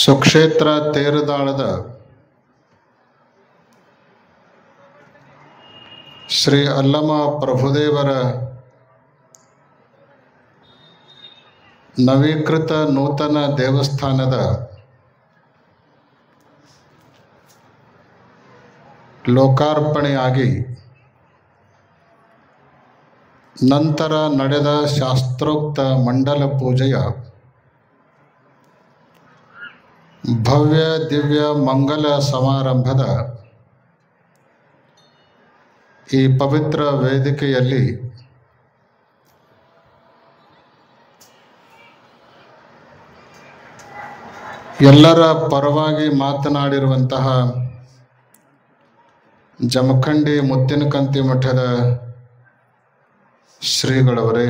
ಸುಕ್ಷೇತ್ರ ತೇರದಾಳದ ಶ್ರೀ ಅಲ್ಲಮ ಪ್ರಭುದೇವರ ನವೀಕೃತ ನೂತನ ದೇವಸ್ಥಾನದ ಲೋಕಾರ್ಪಣೆಯಾಗಿ ನಂತರ ನಡೆದ ಶಾಸ್ತ್ರೋಕ್ತ ಮಂಡಲ ಪೂಜೆಯ ಭವ್ಯ ದಿವ್ಯ ಮಂಗಲ ಸಮಾರಂಭದ ಈ ಪವಿತ್ರ ವೇದಿಕೆಯಲ್ಲಿ ಎಲ್ಲರ ಪರವಾಗಿ ಮಾತನಾಡಿರುವಂತಹ ಜಮಖಂಡಿ ಮುತ್ತಿನಕಂತಿ ಮಠದ ಶ್ರೀಗಳವರೇ,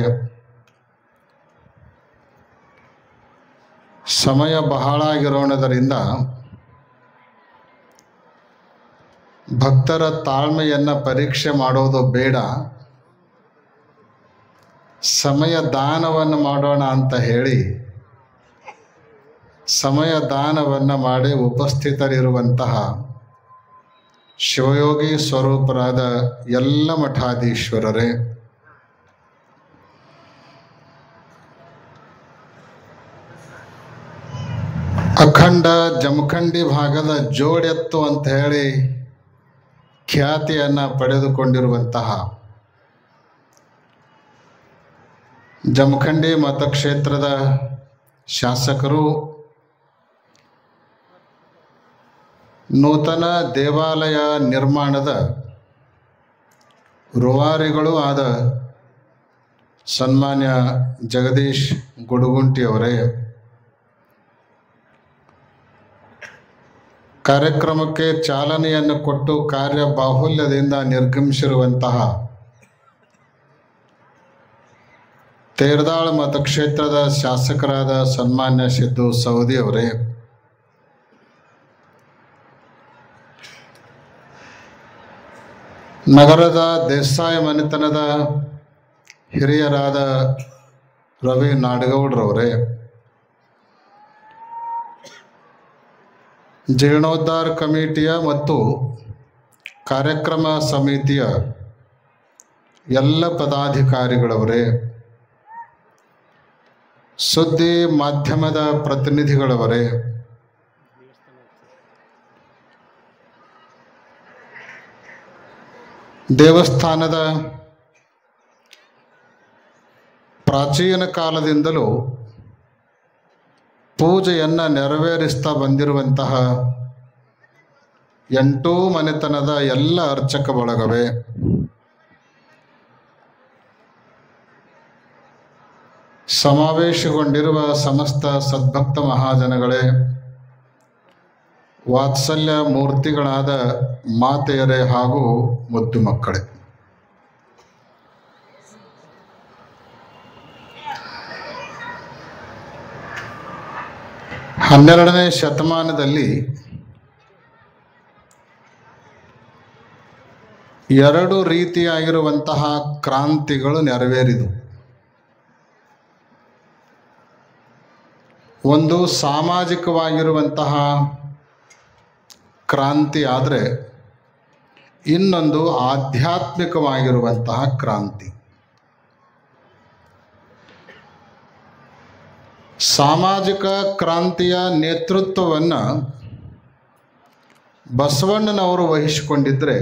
ಸಮಯ ಬಹಳ ಆಗಿರೋಣದರಿಂದ ಭಕ್ತರ ತಾಳ್ಮೆಯನ್ನು ಪರೀಕ್ಷೆ ಮಾಡೋದು ಬೇಡ, ಸಮಯ ದಾನವನ್ನು ಮಾಡೋಣ ಅಂತ ಹೇಳಿ ಸಮಯ ದಾನವನ್ನು ಮಾಡಿ ಉಪಸ್ಥಿತರಿರುವಂತಹ ಶಿವಯೋಗಿ ಸ್ವರೂಪರಾದ ಎಲ್ಲ ಮಠಾಧೀಶ್ವರರೇ, ಅಖಂಡ ಜಮಖಂಡಿ ಭಾಗದ ಜೋಡೆತ್ತು ಅಂತ ಹೇಳಿ ಖ್ಯಾತಿಯನ್ನು ಪಡೆದುಕೊಂಡಿರುವಂತಹ ಜಮಖಂಡಿ ಮತಕ್ಷೇತ್ರದ ಶಾಸಕರು, ನೂತನ ದೇವಾಲಯ ನಿರ್ಮಾಣದ ರೂವಾರಿಗಳು ಆದ ಸನ್ಮಾನ್ಯ ಜಗದೀಶ್ ಗುಡುಗುಂಟಿಯವರೇ, ಕಾರ್ಯಕ್ರಮಕ್ಕೆ ಚಾಲನೆಯನ್ನು ಕೊಟ್ಟು ಕಾರ್ಯ ಬಾಹುಲ್ಯದಿಂದ ನಿರ್ಗಮಿಸಿರುವಂತಹ ತೇರದಾಳ ಮತಕ್ಷೇತ್ರದ ಶಾಸಕರಾದ ಸನ್ಮಾನ್ಯ ಸಿದ್ದು ಸೌದಿ ಅವರೇ, ನಗರದ ದೇಸಾಯಿ ಮನೆತನದ ಹಿರಿಯರಾದ ರವಿ ನಾಡಗೌಡ್ರವರೇ, ಜೀರ್ಣೋದ್ಧಾರ ಕಮಿಟಿಯ ಮತ್ತು ಕಾರ್ಯಕ್ರಮ ಸಮಿತಿಯ ಎಲ್ಲ ಪದಾಧಿಕಾರಿಗಳವರೇ, ಸುದ್ದಿ ಮಾಧ್ಯಮದ ಪ್ರತಿನಿಧಿಗಳವರೇ, ದೇವಸ್ಥಾನದ ಪ್ರಾಚೀನ ಕಾಲದಿಂದಲೂ ಪೂಜೆಯನ್ನು ನೆರವೇರಿಸ್ತಾ ಬಂದಿರುವಂತಹ 8 ಮನೆತನದ ಎಲ್ಲ ಅರ್ಚಕ ಬಳಗವೇ, ಸಮಾವೇಶಗೊಂಡಿರುವ ಸಮಸ್ತ ಸದ್ಭಕ್ತ ಮಹಾಜನಗಳೇ, ವಾತ್ಸಲ್ಯ ಮೂರ್ತಿಗಳಾದ ಮಾತೆಯರೇ ಹಾಗೂ ಮುದ್ದು ಮಕ್ಕಳೇ, ಹನ್ನೆರಡನೇ ಶತಮಾನದಲ್ಲಿ 2 ರೀತಿಯಾಗಿರುವಂತಹ ಕ್ರಾಂತಿಗಳು ನೆರವೇರಿದವು. ಒಂದು ಸಾಮಾಜಿಕವಾಗಿರುವಂತಹ ಕ್ರಾಂತಿ ಆದರೆ ಇನ್ನೊಂದು ಆಧ್ಯಾತ್ಮಿಕವಾಗಿರುವಂತಹ ಕ್ರಾಂತಿ. ಸಾಮಾಜಿಕ ಕ್ರಾಂತಿಯ ನೇತೃತ್ವವನ್ನು ಬಸವಣ್ಣನವರು ವಹಿಸಿಕೊಂಡಿದ್ದರೆ,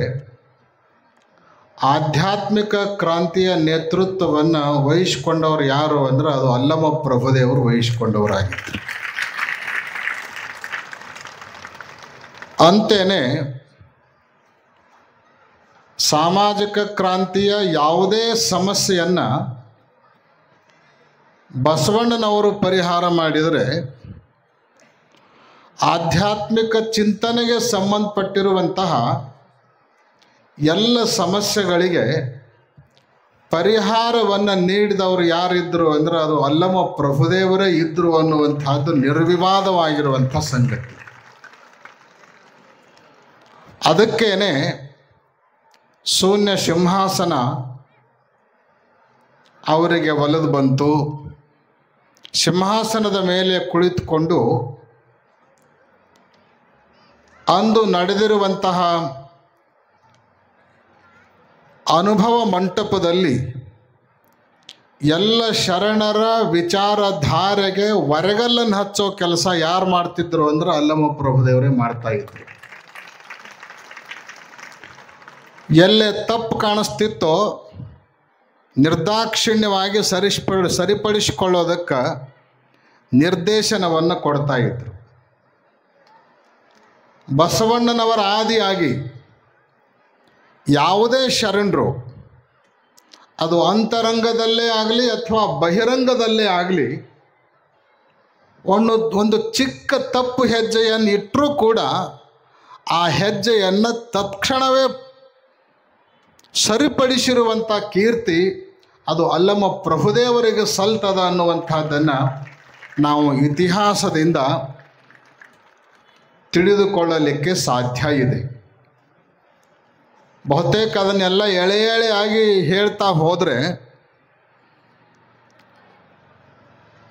ಆಧ್ಯಾತ್ಮಿಕ ಕ್ರಾಂತಿಯ ನೇತೃತ್ವವನ್ನು ವಹಿಸಿಕೊಂಡವರು ಯಾರು ಅಂದರೆ ಅದು ಅಲ್ಲಮ ಪ್ರಭುದೇವರು ವಹಿಸಿಕೊಂಡವರಾಗಿದ್ದರು. ಅಂತೆಯೇ ಸಾಮಾಜಿಕ ಕ್ರಾಂತಿಯ ಯಾವುದೇ ಸಮಸ್ಯೆಯನ್ನು ಬಸವಣ್ಣನವರು ಪರಿಹಾರ ಮಾಡಿದರೆ, ಆಧ್ಯಾತ್ಮಿಕ ಚಿಂತನೆಗೆ ಸಂಬಂಧಪಟ್ಟಿರುವಂತಹ ಎಲ್ಲ ಸಮಸ್ಯೆಗಳಿಗೆ ಪರಿಹಾರವನ್ನು ನೀಡಿದವರು ಯಾರಿದ್ದರು ಅಂದರೆ ಅದು ಅಲ್ಲಮ ಪ್ರಭುದೇವರೇ ಇದ್ದರು ಅನ್ನುವಂಥದ್ದು ನಿರ್ವಿವಾದವಾಗಿರುವಂಥ ಸಂಗತಿ. ಅದಕ್ಕೇನೆ ಶೂನ್ಯ ಸಿಂಹಾಸನ ಅವರಿಗೆ ಒಲಿದು ಬಂತು. ಸಿಂಹಾಸನದ ಮೇಲೆ ಕುಳಿತುಕೊಂಡು ಅಂದು ನಡೆದಿರುವಂತಹ ಅನುಭವ ಮಂಟಪದಲ್ಲಿ ಎಲ್ಲ ಶರಣರ ವಿಚಾರಧಾರೆಗೆ ಒರೆಗಲ್ಲನ್ನು ಹಚ್ಚೋ ಕೆಲಸ ಯಾರು ಮಾಡ್ತಿದ್ರು ಅಂದ್ರೆ ಅಲ್ಲಮ ಪ್ರಭುದೇವರೇ ಮಾಡ್ತಾ ಇದ್ರು. ಎಲ್ಲೇ ತಪ್ಪು ಕಾಣಿಸ್ತಿತ್ತೋ ನಿರ್ದಾಕ್ಷಿಣ್ಯವಾಗಿ ಸರಿಪಡಿಸಿಕೊಳ್ಳೋದಕ್ಕೆ ನಿರ್ದೇಶನವನ್ನು ಕೊಡ್ತಾ ಇದ್ರು. ಬಸವಣ್ಣನವರ ಆದಿಯಾಗಿ ಯಾವುದೇ ಶರಣರು ಅದು ಅಂತರಂಗದಲ್ಲೇ ಆಗಲಿ ಅಥವಾ ಬಹಿರಂಗದಲ್ಲೇ ಆಗಲಿ ಒಂದು ಚಿಕ್ಕ ತಪ್ಪು ಹೆಜ್ಜೆಯನ್ನು ಇಟ್ಟರೂ ಕೂಡ ಆ ಹೆಜ್ಜೆಯನ್ನು ತತ್ಕ್ಷಣವೇ ಸರಿಪಡಿಸಿರುವಂಥ ಕೀರ್ತಿ ಅದು ಅಲ್ಲಮ ಪ್ರಭುದೇವರಿಗೆ ಸಲ್ತದ ಅನ್ನುವಂಥದ್ದನ್ನು ನಾವು ಇತಿಹಾಸದಿಂದ ತಿಳಿದುಕೊಳ್ಳಲಿಕ್ಕೆ ಸಾಧ್ಯ ಇದೆ. ಬಹುತೇಕ ಅದನ್ನೆಲ್ಲ ಎಳೆ ಎಳೆಯಾಗಿ ಹೇಳ್ತಾ ಹೋದರೆ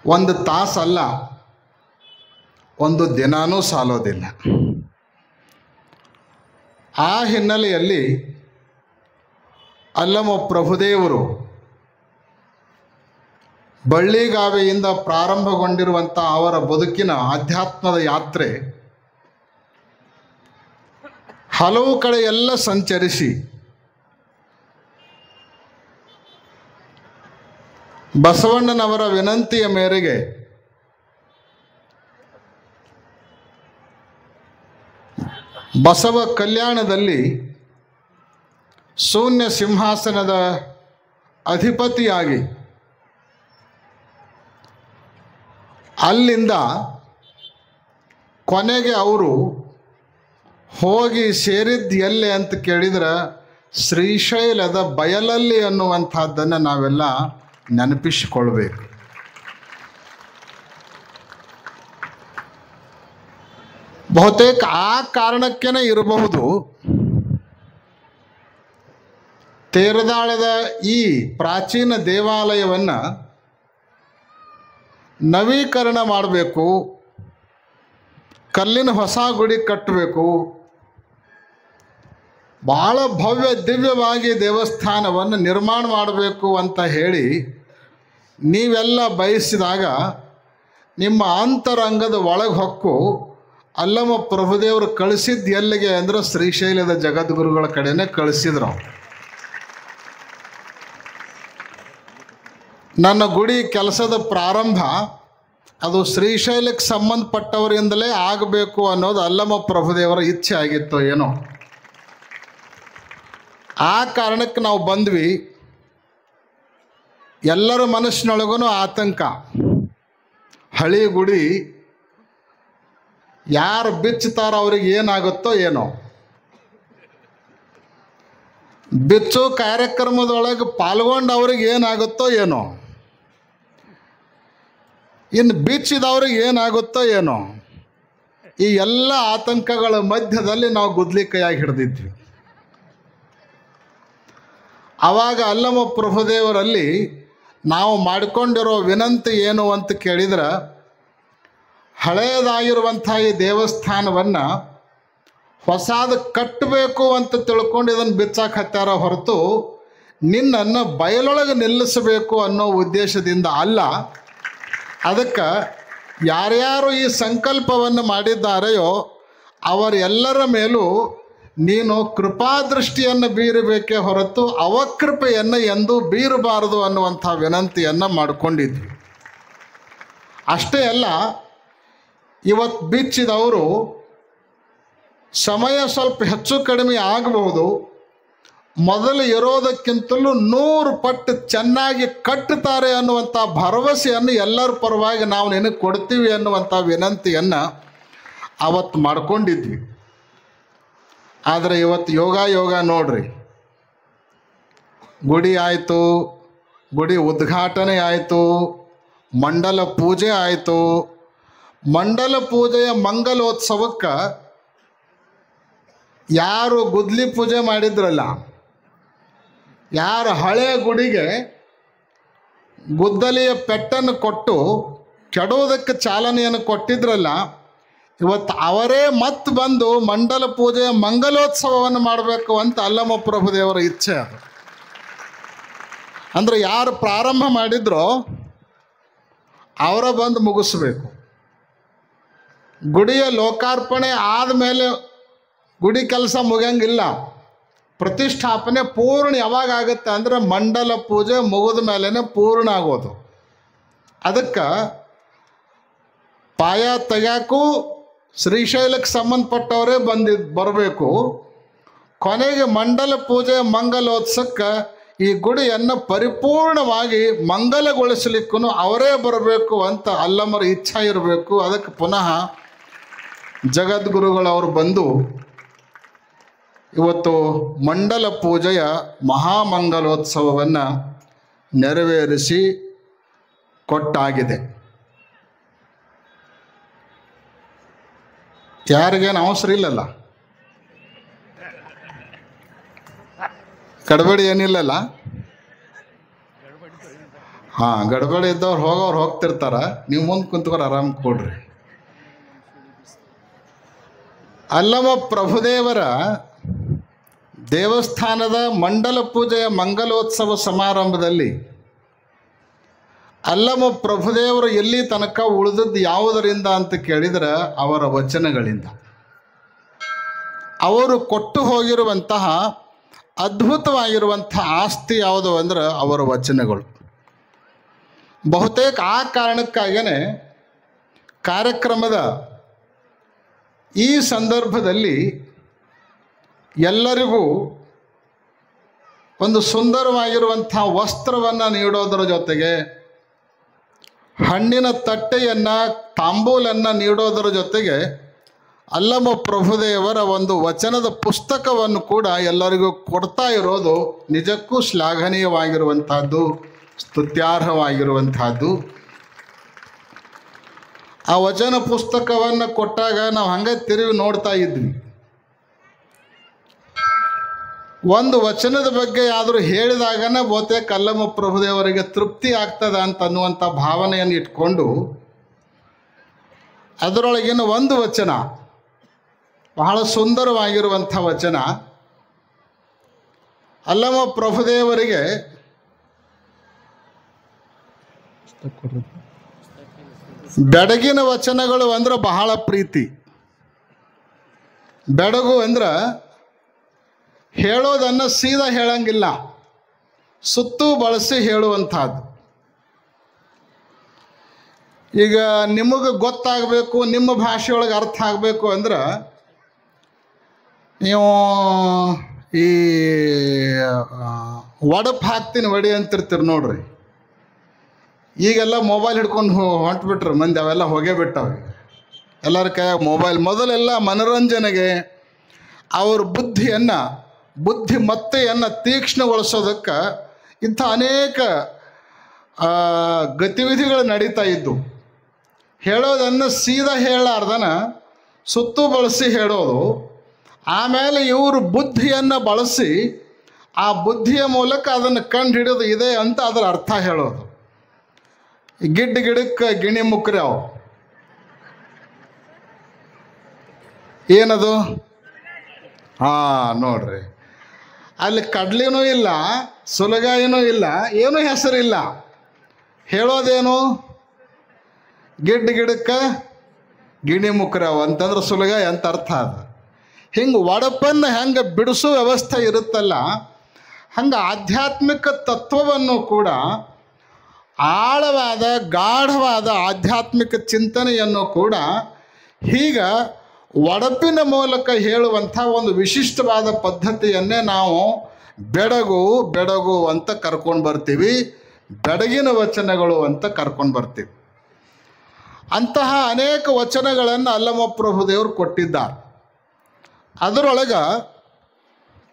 ಒಂದು ತಾಸಲ್ಲ, ಒಂದು ದಿನಾನೂ ಸಾಲೋದಿಲ್ಲ. ಆ ಹಿನ್ನೆಲೆಯಲ್ಲಿ ಅಲ್ಲಮ ಪ್ರಭುದೇವರು ಬಳ್ಳಿಗಾವೆಯಿಂದ ಪ್ರಾರಂಭಗೊಂಡಿರುವಂಥ ಅವರ ಬದುಕಿನ ಆಧ್ಯಾತ್ಮದ ಯಾತ್ರೆ ಹಲವು ಕಡೆ ಎಲ್ಲ ಸಂಚರಿಸಿ ಬಸವಣ್ಣನವರ ವಿನಂತಿಯ ಮೇರೆಗೆ ಬಸವ ಕಲ್ಯಾಣದಲ್ಲಿ ಶೂನ್ಯ ಸಿಂಹಾಸನದ ಅಧಿಪತಿಯಾಗಿ ಅಲ್ಲಿಂದ ಕೊನೆಗೆ ಅವರು ಹೋಗಿ ಸೇರಿದ್ದು ಎಲ್ಲಿ ಅಂತ ಕೇಳಿದ್ರೆ ಶ್ರೀಶೈಲದ ಬಯಲಲ್ಲಿ ಅನ್ನುವಂಥದ್ದನ್ನು ನಾವೆಲ್ಲ ನೆನಪಿಸಿಕೊಳ್ಬೇಕು. ಬಹುತೇಕ ಆ ಕಾರಣಕ್ಕೇ ಇರಬಹುದು ತೇರದಾಳದ ಈ ಪ್ರಾಚೀನ ದೇವಾಲಯವನ್ನು ನವೀಕರಣ ಮಾಡಬೇಕು, ಕಲ್ಲಿನ ಹೊಸ ಗುಡಿ ಕಟ್ಟಬೇಕು, ಭಾಳ ಭವ್ಯ ದಿವ್ಯವಾಗಿ ದೇವಸ್ಥಾನವನ್ನು ನಿರ್ಮಾಣ ಮಾಡಬೇಕು ಅಂತ ಹೇಳಿ ನೀವೆಲ್ಲ ಬಯಸಿದಾಗ ನಿಮ್ಮ ಅಂತರಂಗದ ಒಳಗೆ ಹೊಕ್ಕು ಅಲ್ಲಮ ಪ್ರಭುದೇವರು ಕಳಿಸಿದ್ದು ಎಲ್ಲಿಗೆ ಅಂದರೆ ಶ್ರೀಶೈಲದ ಜಗದ್ಗುರುಗಳ ಕಡೆನೇ ಕಳಿಸಿದ್ರು. ನನ್ನ ಗುಡಿ ಕೆಲಸದ ಪ್ರಾರಂಭ ಅದು ಶ್ರೀಶೈಲಕ್ಕೆ ಸಂಬಂಧಪಟ್ಟವರಿಂದಲೇ ಆಗಬೇಕು ಅನ್ನೋದು ಅಲ್ಲಮ ಪ್ರಭುದೇವರ ಇಚ್ಛೆ ಆಗಿತ್ತು ಏನೋ. ಆ ಕಾರಣಕ್ಕೆ ನಾವು ಬಂದ್ವಿ. ಎಲ್ಲರ ಮನಸ್ಸಿನೊಳಗೂ ಆತಂಕ, ಹಳಿ ಗುಡಿ ಯಾರು ಬಿಚ್ಚುತ್ತಾರೋ ಅವ್ರಿಗೆ ಏನಾಗುತ್ತೋ ಏನೋ, ಬಿಚ್ಚು ಕಾರ್ಯಕ್ರಮದೊಳಗೆ ಪಾಲ್ಗೊಂಡವ್ರಿಗೆ ಏನಾಗುತ್ತೋ ಏನೋ, ಇನ್ನು ಬಿಚ್ಚಿದವ್ರಿಗೆ ಏನಾಗುತ್ತೋ ಏನೋ. ಈ ಎಲ್ಲ ಆತಂಕಗಳ ಮಧ್ಯದಲ್ಲಿ ನಾವು ಗುದ್ಲಿಕೈಯಾಗಿ ಹಿಡಿದಿದ್ವಿ. ಆವಾಗ ಅಲ್ಲಮ ಪ್ರಭುದೇವರಲ್ಲಿ ನಾವು ಮಾಡಿಕೊಂಡಿರೋ ವಿನಂತಿ ಏನು ಅಂತ ಕೇಳಿದ್ರೆ, ಹಳೆಯದಾಗಿರುವಂಥ ಈ ದೇವಸ್ಥಾನವನ್ನು ಹೊಸಾದ ಕಟ್ಟಬೇಕು ಅಂತ ತಿಳ್ಕೊಂಡು ಇದನ್ನು ಬಿಚ್ಚಾಕ ಹತ್ತಾರ ಹೊರತು ನಿನ್ನನ್ನು ಬಯಲೊಳಗೆ ನಿಲ್ಲಿಸಬೇಕು ಅನ್ನೋ ಉದ್ದೇಶದಿಂದ ಅಲ್ಲ. ಅದಕ್ಕೆ ಯಾರ್ಯಾರು ಈ ಸಂಕಲ್ಪವನ್ನು ಮಾಡಿದ್ದಾರೆಯೋ ಅವರೆಲ್ಲರ ಮೇಲೂ ನೀನು ಕೃಪಾದೃಷ್ಟಿಯನ್ನು ಬೀರಬೇಕೇ ಹೊರತು ಅವಕೃಪೆಯನ್ನು ಎಂದೂ ಬೀರಬಾರದು ಅನ್ನುವಂಥ ವಿನಂತಿಯನ್ನು ಮಾಡಿಕೊಂಡಿದ್ವಿ. ಅಷ್ಟೇ ಅಲ್ಲ, ಇವತ್ತು ಬಿಚ್ಚಿದವರು ಸಮಯ ಸ್ವಲ್ಪ ಹೆಚ್ಚು ಕಡಿಮೆ ಆಗಬಹುದು, ಮೊದಲು ಇರೋದಕ್ಕಿಂತಲೂ 100 ಪಟ್ಟು ಚೆನ್ನಾಗಿ ಕಟ್ಟುತ್ತಾರೆ ಅನ್ನುವಂಥ ಭರವಸೆಯನ್ನು ಎಲ್ಲರ ಪರವಾಗಿ ನಾವು ನಿನಗೆ ಕೊಡ್ತೀವಿ ಅನ್ನುವಂಥ ವಿನಂತಿಯನ್ನು ಅವತ್ತು ಮಾಡ್ಕೊಂಡಿದ್ವಿ. ಆದರೆ ಇವತ್ತು ಯೋಗ ನೋಡ್ರಿ, ಗುಡಿ ಆಯಿತು, ಗುಡಿ ಉದ್ಘಾಟನೆ ಆಯಿತು, ಮಂಡಲ ಪೂಜೆ ಆಯಿತು. ಮಂಡಲ ಪೂಜೆಯ ಮಂಗಲೋತ್ಸವಕ್ಕೆ ಯಾರು ಗುದ್ಲಿ ಪೂಜೆ ಮಾಡಿದ್ರಲ್ಲ, ಯಾರು ಹಳೆಯ ಗುಡಿಗೆ ಗುದ್ದಲಿಯ ಪೆಟ್ಟನ್ನು ಕೊಟ್ಟು ಕೆಡೋದಕ್ಕೆ ಚಾಲನೆಯನ್ನು ಕೊಟ್ಟಿದ್ರಲ್ಲ, ಇವತ್ತು ಅವರೇ ಮತ್ತೆ ಬಂದು ಮಂಡಲ ಪೂಜೆಯ ಮಂಗಲೋತ್ಸವವನ್ನು ಮಾಡಬೇಕು ಅಂತ ಅಲ್ಲಮ ಪ್ರಭುದೇವರ ಇಚ್ಛೆ ಅದು. ಅಂದರೆ ಯಾರು ಪ್ರಾರಂಭ ಮಾಡಿದ್ರೋ ಅವರ ಬಂದು ಮುಗಿಸ್ಬೇಕು. ಗುಡಿಯ ಲೋಕಾರ್ಪಣೆ ಆದಮೇಲೆ ಗುಡಿ ಕೆಲಸ ಮುಗಿಯಂಗಿಲ್ಲ. ಪ್ರತಿಷ್ಠಾಪನೆ ಪೂರ್ಣ ಯಾವಾಗ ಆಗುತ್ತೆ ಅಂದರೆ ಮಂಡಲ ಪೂಜೆ ಮುಗಿದ ಮೇಲೇ ಪೂರ್ಣ ಆಗೋದು. ಅದಕ್ಕೆ ಪಾಯ ತೆಗ್ಯಾಕು ಶ್ರೀಶೈಲಕ್ಕೆ ಸಂಬಂಧಪಟ್ಟವರೇ ಬರಬೇಕು. ಕೊನೆಗೆ ಮಂಡಲ ಪೂಜೆ ಮಂಗಲೋತ್ಸವಕ್ಕೆ ಈ ಗುಡಿಯನ್ನು ಪರಿಪೂರ್ಣವಾಗಿ ಮಂಗಲಗೊಳಿಸಲಿಕ್ಕೂ ಅವರೇ ಬರಬೇಕು ಅಂತ ಅಲ್ಲಮರ ಇಚ್ಛೆ ಇರಬೇಕು. ಅದಕ್ಕೆ ಪುನಃ ಜಗದ್ಗುರುಗಳವರು ಬಂದು ಇವತ್ತು ಮಂಡಲ ಪೂಜೆಯ ಮಹಾಮಂಗಲೋತ್ಸವವನ್ನು ನೆರವೇರಿಸಿ ಕೊಟ್ಟಾಗಿದೆ. ಯಾರಿಗೇನು ಅವಸರ ಇಲ್ಲಲ್ಲ, ಗಡಬಡಿ ಏನಿಲ್ಲಲ್ಲ. ಹಾಂ, ಗಡಬಡಿ ಇದ್ದವ್ರು ಹೋಗೋರು ಹೋಗ್ತಿರ್ತಾರ, ನೀವು ಮುಂದೆ ಕುಂತ್ಕೊಂಡು ಆರಾಮ್ ಕೊಡ್ರಿ. ಅಲ್ಲಮ ಪ್ರಭುದೇವರ ದೇವಸ್ಥಾನದ ಮಂಡಲ ಪೂಜೆಯ ಮಂಗಲೋತ್ಸವ ಸಮಾರಂಭದಲ್ಲಿ ಅಲ್ಲಮ ಪ್ರಭುದೇವರು ಎಲ್ಲಿ ತನಕ ಉಳಿದದ್ದು ಯಾವುದರಿಂದ ಅಂತ ಕೇಳಿದರೆ ಅವರ ವಚನಗಳಿಂದ. ಅವರು ಕೊಟ್ಟು ಹೋಗಿರುವಂತಹ ಅದ್ಭುತವಾಗಿರುವಂಥ ಆಸ್ತಿ ಯಾವುದು ಅಂದರೆ ಅವರ ವಚನಗಳು. ಬಹುತೇಕ ಆ ಕಾರಣಕ್ಕಾಗೇ ಕಾರ್ಯಕ್ರಮದ ಈ ಸಂದರ್ಭದಲ್ಲಿ ಎಲ್ಲರಿಗೂ ಒಂದು ಸುಂದರವಾಗಿರುವಂಥ ವಸ್ತ್ರವನ್ನು ನೀಡೋದರ ಜೊತೆಗೆ ಹಣ್ಣಿನ ತಟ್ಟೆಯನ್ನು ತಾಂಬೂಲನ್ನು ನೀಡೋದರ ಜೊತೆಗೆ ಅಲ್ಲಮ ಪ್ರಭುದೇವರ ಒಂದು ವಚನದ ಪುಸ್ತಕವನ್ನು ಕೂಡ ಎಲ್ಲರಿಗೂ ಕೊಡ್ತಾ ಇರೋದು ನಿಜಕ್ಕೂ ಶ್ಲಾಘನೀಯವಾಗಿರುವಂಥದ್ದು, ಸ್ತುತ್ಯಾರ್ಹವಾಗಿರುವಂಥದ್ದು. ಆ ವಚನ ಪುಸ್ತಕವನ್ನು ಕೊಟ್ಟಾಗ ನಾವು ಹಂಗೆ ತಿರುಗಿ ನೋಡ್ತಾ ಇದ್ವಿ. ಒಂದು ವಚನದ ಬಗ್ಗೆ ಆದರೂ ಹೇಳಿದಾಗನೇ ಬಹುತೇಕ ಅಲ್ಲಮ ಪ್ರಭುದೇವರಿಗೆ ತೃಪ್ತಿ ಆಗ್ತದ ಅಂತ ಅನ್ನುವಂಥ ಭಾವನೆಯನ್ನು ಇಟ್ಕೊಂಡು ಅದರೊಳಗಿನ ಒಂದು ವಚನ ಬಹಳ ಸುಂದರವಾಗಿರುವಂಥ ವಚನ. ಅಲ್ಲಮ ಪ್ರಭುದೇವರಿಗೆ ಬೆಡಗಿನ ವಚನಗಳು ಅಂದ್ರೆ ಬಹಳ ಪ್ರೀತಿ. ಬೆಡಗು ಅಂದ್ರೆ ಹೇಳೋದನ್ನು ಸೀದಾ ಹೇಳಂಗಿಲ್ಲ, ಸುತ್ತು ಬಳಸಿ ಹೇಳುವಂಥದ್ದು. ಈಗ ನಿಮಗೆ ಗೊತ್ತಾಗಬೇಕು, ನಿಮ್ಮ ಭಾಷೆಯೊಳಗೆ ಅರ್ಥ ಆಗಬೇಕು ಅಂದ್ರೆ ನೀವು ಈ ಒಡಪ್ ಹಾಕ್ತೀನಿ ಒಡಿ ಅಂತಿರ್ತೀರಿ ನೋಡ್ರಿ. ಈಗೆಲ್ಲ ಮೊಬೈಲ್ ಹಿಡ್ಕೊಂಡು ಹೊಂಟ್ಬಿಟ್ರು ಮಂದಿ, ಅವೆಲ್ಲ ಹೋಗೇ ಬಿಟ್ಟವೆ. ಎಲ್ಲರ ಕೈಯಾಗ ಮೊಬೈಲ್. ಮೊದಲೆಲ್ಲ ಮನೋರಂಜನೆಗೆ ಅವ್ರ ಬುದ್ಧಿಮತ್ತೆಯನ್ನು ತೀಕ್ಷ್ಣಗೊಳಿಸೋದಕ್ಕೆ ಇಂಥ ಅನೇಕ ಗತಿವಿಧಿಗಳು ನಡೀತಾ ಇದ್ದು. ಹೇಳೋದನ್ನು ಸೀದಾ ಹೇಳಾರ್ದನ ಸುತ್ತು ಬಳಸಿ ಹೇಳೋದು. ಆಮೇಲೆ ಇವರು ಬುದ್ಧಿಯನ್ನು ಬಳಸಿ ಆ ಬುದ್ಧಿಯ ಮೂಲಕ ಅದನ್ನು ಕಂಡು ಹಿಡಿದು ಇದೆ ಅಂತ ಅದರ ಅರ್ಥ ಹೇಳೋದು. ಗಿಡಕ್ಕೆ ಗಿಣಿ ಮುಕ್ರಿ ಅವು ಏನದು? ಹಾಂ ನೋಡ್ರಿ, ಅಲ್ಲಿ ಕಡ್ಲಿನೂ ಇಲ್ಲ, ಸುಲಗಾಯಿನೂ ಇಲ್ಲ, ಏನೂ ಹೆಸರಿಲ್ಲ. ಹೇಳೋದೇನು? ಗಿಡಕ್ಕೆ ಗಿಣಿ ಮುಕ್ರವು ಅಂತಂದ್ರೆ ಸುಲಗಾಯಿ ಅಂತ ಅರ್ಥ ಅದು. ಹಿಂಗೆ ಒಡಪನ್ನು ಹೆಂಗೆ ಬಿಡಿಸೋ ವ್ಯವಸ್ಥೆ ಇರುತ್ತಲ್ಲ, ಹಂಗೆ ಆಧ್ಯಾತ್ಮಿಕ ತತ್ವವನ್ನು ಕೂಡ ಆಳವಾದ ಗಾಢವಾದ ಆಧ್ಯಾತ್ಮಿಕ ಚಿಂತನೆಯನ್ನು ಕೂಡ ಹೀಗ ಒಡಪಿನ ಮೂಲಕ ಹೇಳುವಂಥ ಒಂದು ವಿಶಿಷ್ಟವಾದ ಪದ್ಧತಿಯನ್ನೇ ನಾವು ಬೆಡಗು ಅಂತ ಕರ್ಕೊಂಡು ಬರ್ತೀವಿ, ಬೆಡಗಿನ ವಚನಗಳು ಅಂತ ಕರ್ಕೊಂಡು ಬರ್ತೀವಿ. ಅಂತಹ ಅನೇಕ ವಚನಗಳನ್ನು ಅಲ್ಲಮ ಪ್ರಭುದೇವರು ಕೊಟ್ಟಿದ್ದಾರೆ. ಅದರೊಳಗೆ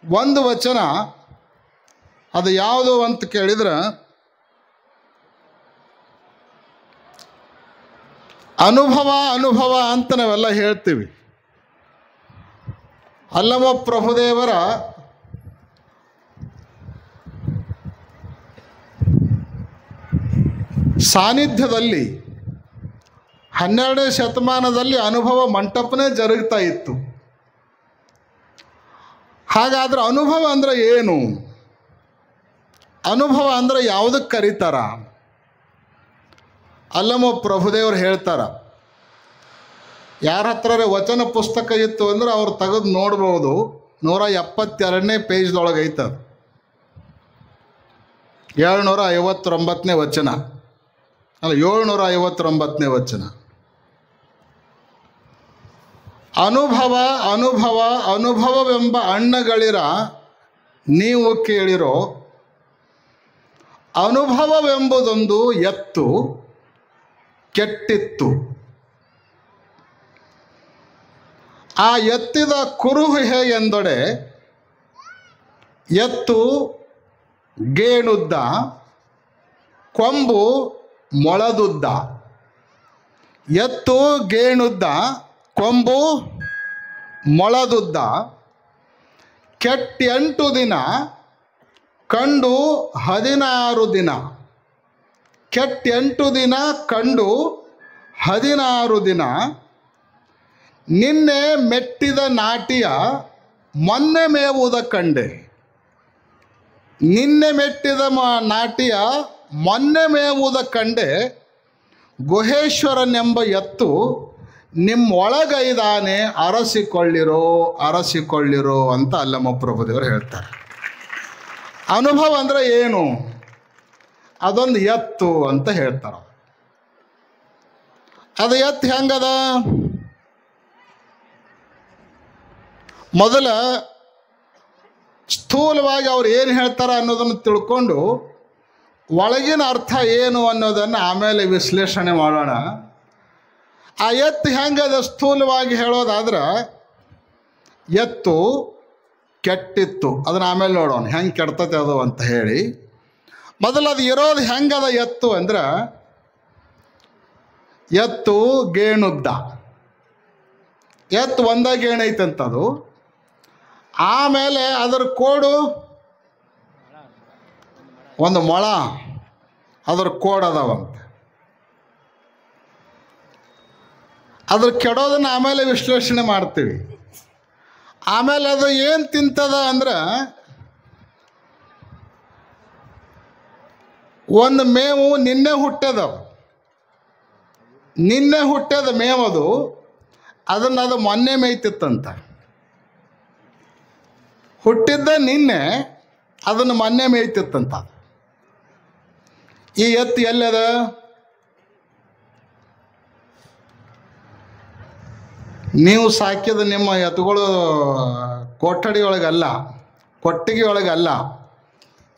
ಒಂದು ವಚನ ಅದು ಯಾವುದು ಅಂತ ಕೇಳಿದ್ರೆ ಅನುಭವ ಅಂತ ನಾವೆಲ್ಲ ಹೇಳ್ತೀವಿ. ಅಲ್ಲಮ ಪ್ರಭುದೇವರ ಸಾನ್ನಿಧ್ಯದಲ್ಲಿ 12ನೇ ಶತಮಾನದಲ್ಲಿ ಅನುಭವ ಮಂಟಪನೇ ಜರುಗ್ತಾ ಇತ್ತು. ಹಾಗಾದ್ರೆ ಅನುಭವ ಅಂದರೆ ಏನು? ಅನುಭವ ಅಂದರೆ ಯಾವುದಕ್ಕೆ ಕರೀತಾರ? ಅಲ್ಲಮ್ಮ ಪ್ರಭುದೇವರು ಹೇಳ್ತಾರ, ಯಾರ ಹತ್ರ ವಚನ ಪುಸ್ತಕ ಇತ್ತು ಅಂದ್ರೆ ಅವ್ರು ತೆಗೆದು ನೋಡ್ಬೋದು. 172ನೇ ಪೇಜ್ದೊಳಗೆ ಐತದ, 759ನೇ ವಚನ ಅಲ್ಲ 759ನೇ ವಚನ. ಅನುಭವ ಅನುಭವ ಅನುಭವವೆಂಬ ಅಣ್ಣಗಳಿರ ನೀವು ಕೇಳಿರೋ, ಅನುಭವವೆಂಬುದೊಂದು ಎತ್ತು ಕೆಟ್ಟಿತ್ತು. ಆ ಎತ್ತಿದ ಕುರುಹು ಹೇಗೆಂದೊಡೆ, ಎತ್ತು ಗೇಣುದ್ದ, ಕೊಂಬು ಮೊಳದುದ್ದ. ಎತ್ತು ಗೇಣುದ್ದ, ಕೊಂಬು ಮೊಳದುದ್ದ. ಕೆಟ್ಟೆಂಟು ದಿನ, ಕಂಡು 16 ದಿನ. ಕೆಟ್ಟೆಂಟು ದಿನ, ಕಂಡು 16 ದಿನ. ನಿನ್ನೆ ಮೆಟ್ಟಿದ ನಾಟಿಯ ಮೊನ್ನೆ ಮೇವುದ ಕಂಡೆ. ನಿನ್ನೆ ಮೆಟ್ಟಿದ ನಾಟಿಯ ಮೊನ್ನೆ ಮೇವುದ ಕಂಡೆ. ಗುಹೇಶ್ವರನೆಂಬ ಎತ್ತು ನಿಮ್ಮೊಳಗೈದಾನೆ, ಅರಸಿಕೊಳ್ಳಿರೋ ಅರಸಿಕೊಳ್ಳಿರೋ ಅಂತ ಅಲ್ಲಮ್ಮ ಪ್ರಭುದೇವರು ಹೇಳ್ತಾರೆ. ಅನುಭವ ಅಂದರೆ ಏನು? ಅದೊಂದು ಎತ್ತು ಅಂತ ಹೇಳ್ತಾರೆ. ಅದು ಎತ್ತು ಹೆಂಗದ? ಮೊದಲ ಸ್ಥೂಲವಾಗಿ ಅವ್ರು ಏನು ಹೇಳ್ತಾರೆ ಅನ್ನೋದನ್ನು ತಿಳ್ಕೊಂಡು ಒಳಗಿನ ಅರ್ಥ ಏನು ಅನ್ನೋದನ್ನು ಆಮೇಲೆ ವಿಶ್ಲೇಷಣೆ ಮಾಡೋಣ. ಆ ಎತ್ತು ಹೆಂಗದ ಸ್ಥೂಲವಾಗಿ ಹೇಳೋದಾದ್ರೆ, ಎತ್ತು ಕೆಟ್ಟಿತ್ತು, ಅದನ್ನು ಆಮೇಲೆ ನೋಡೋಣ ಹೆಂಗೆ ಕೆಡ್ತತೆ ಅದು ಅಂತ ಹೇಳಿ. ಮೊದಲು ಅದು ಇರೋದು ಹೆಂಗದ ಎತ್ತು ಅಂದ್ರೆ, ಎತ್ತು ಗೇಣುದ್ದ. ಎತ್ತು ಒಂದೇ ಗೇಣೈತಂತದು. ಆಮೇಲೆ ಅದರ ಕೋಡು ಒಂದು ಮೊಳ, ಅದರ ಕೋಡ್ ಅದಾವಂತೆ. ಅದ್ರ ಕೆಡೋದನ್ನು ಆಮೇಲೆ ವಿಶ್ಲೇಷಣೆ ಮಾಡ್ತೀವಿ. ಆಮೇಲೆ ಅದು ಏನು ತಿಂತದ ಅಂದ್ರೆ, ಒಂದು ಮೇವು ನಿನ್ನೆ ಹುಟ್ಟ್ಯದ, ನಿನ್ನೆ ಹುಟ್ಟ್ಯದ ಮೇವದು, ಅದನ್ನು ಅದು ಮೊನ್ನೆ ಮೇಯ್ತಿತ್ತಂತ. ಹುಟ್ಟಿದ್ದ ನಿನ್ನೆ, ಅದನ್ನು ಮೊನ್ನೆ ಮೇಯ್ತಿತ್ತಂತ. ಈ ಎತ್ತು ಎಲ್ಲದ? ನೀವು ಸಾಕಿದ ನಿಮ್ಮ ಎತ್ತುಗಳು ಕೊಠಡಿ ಒಳಗಲ್ಲ, ಕೊಟ್ಟಿಗೆ ಒಳಗಲ್ಲ.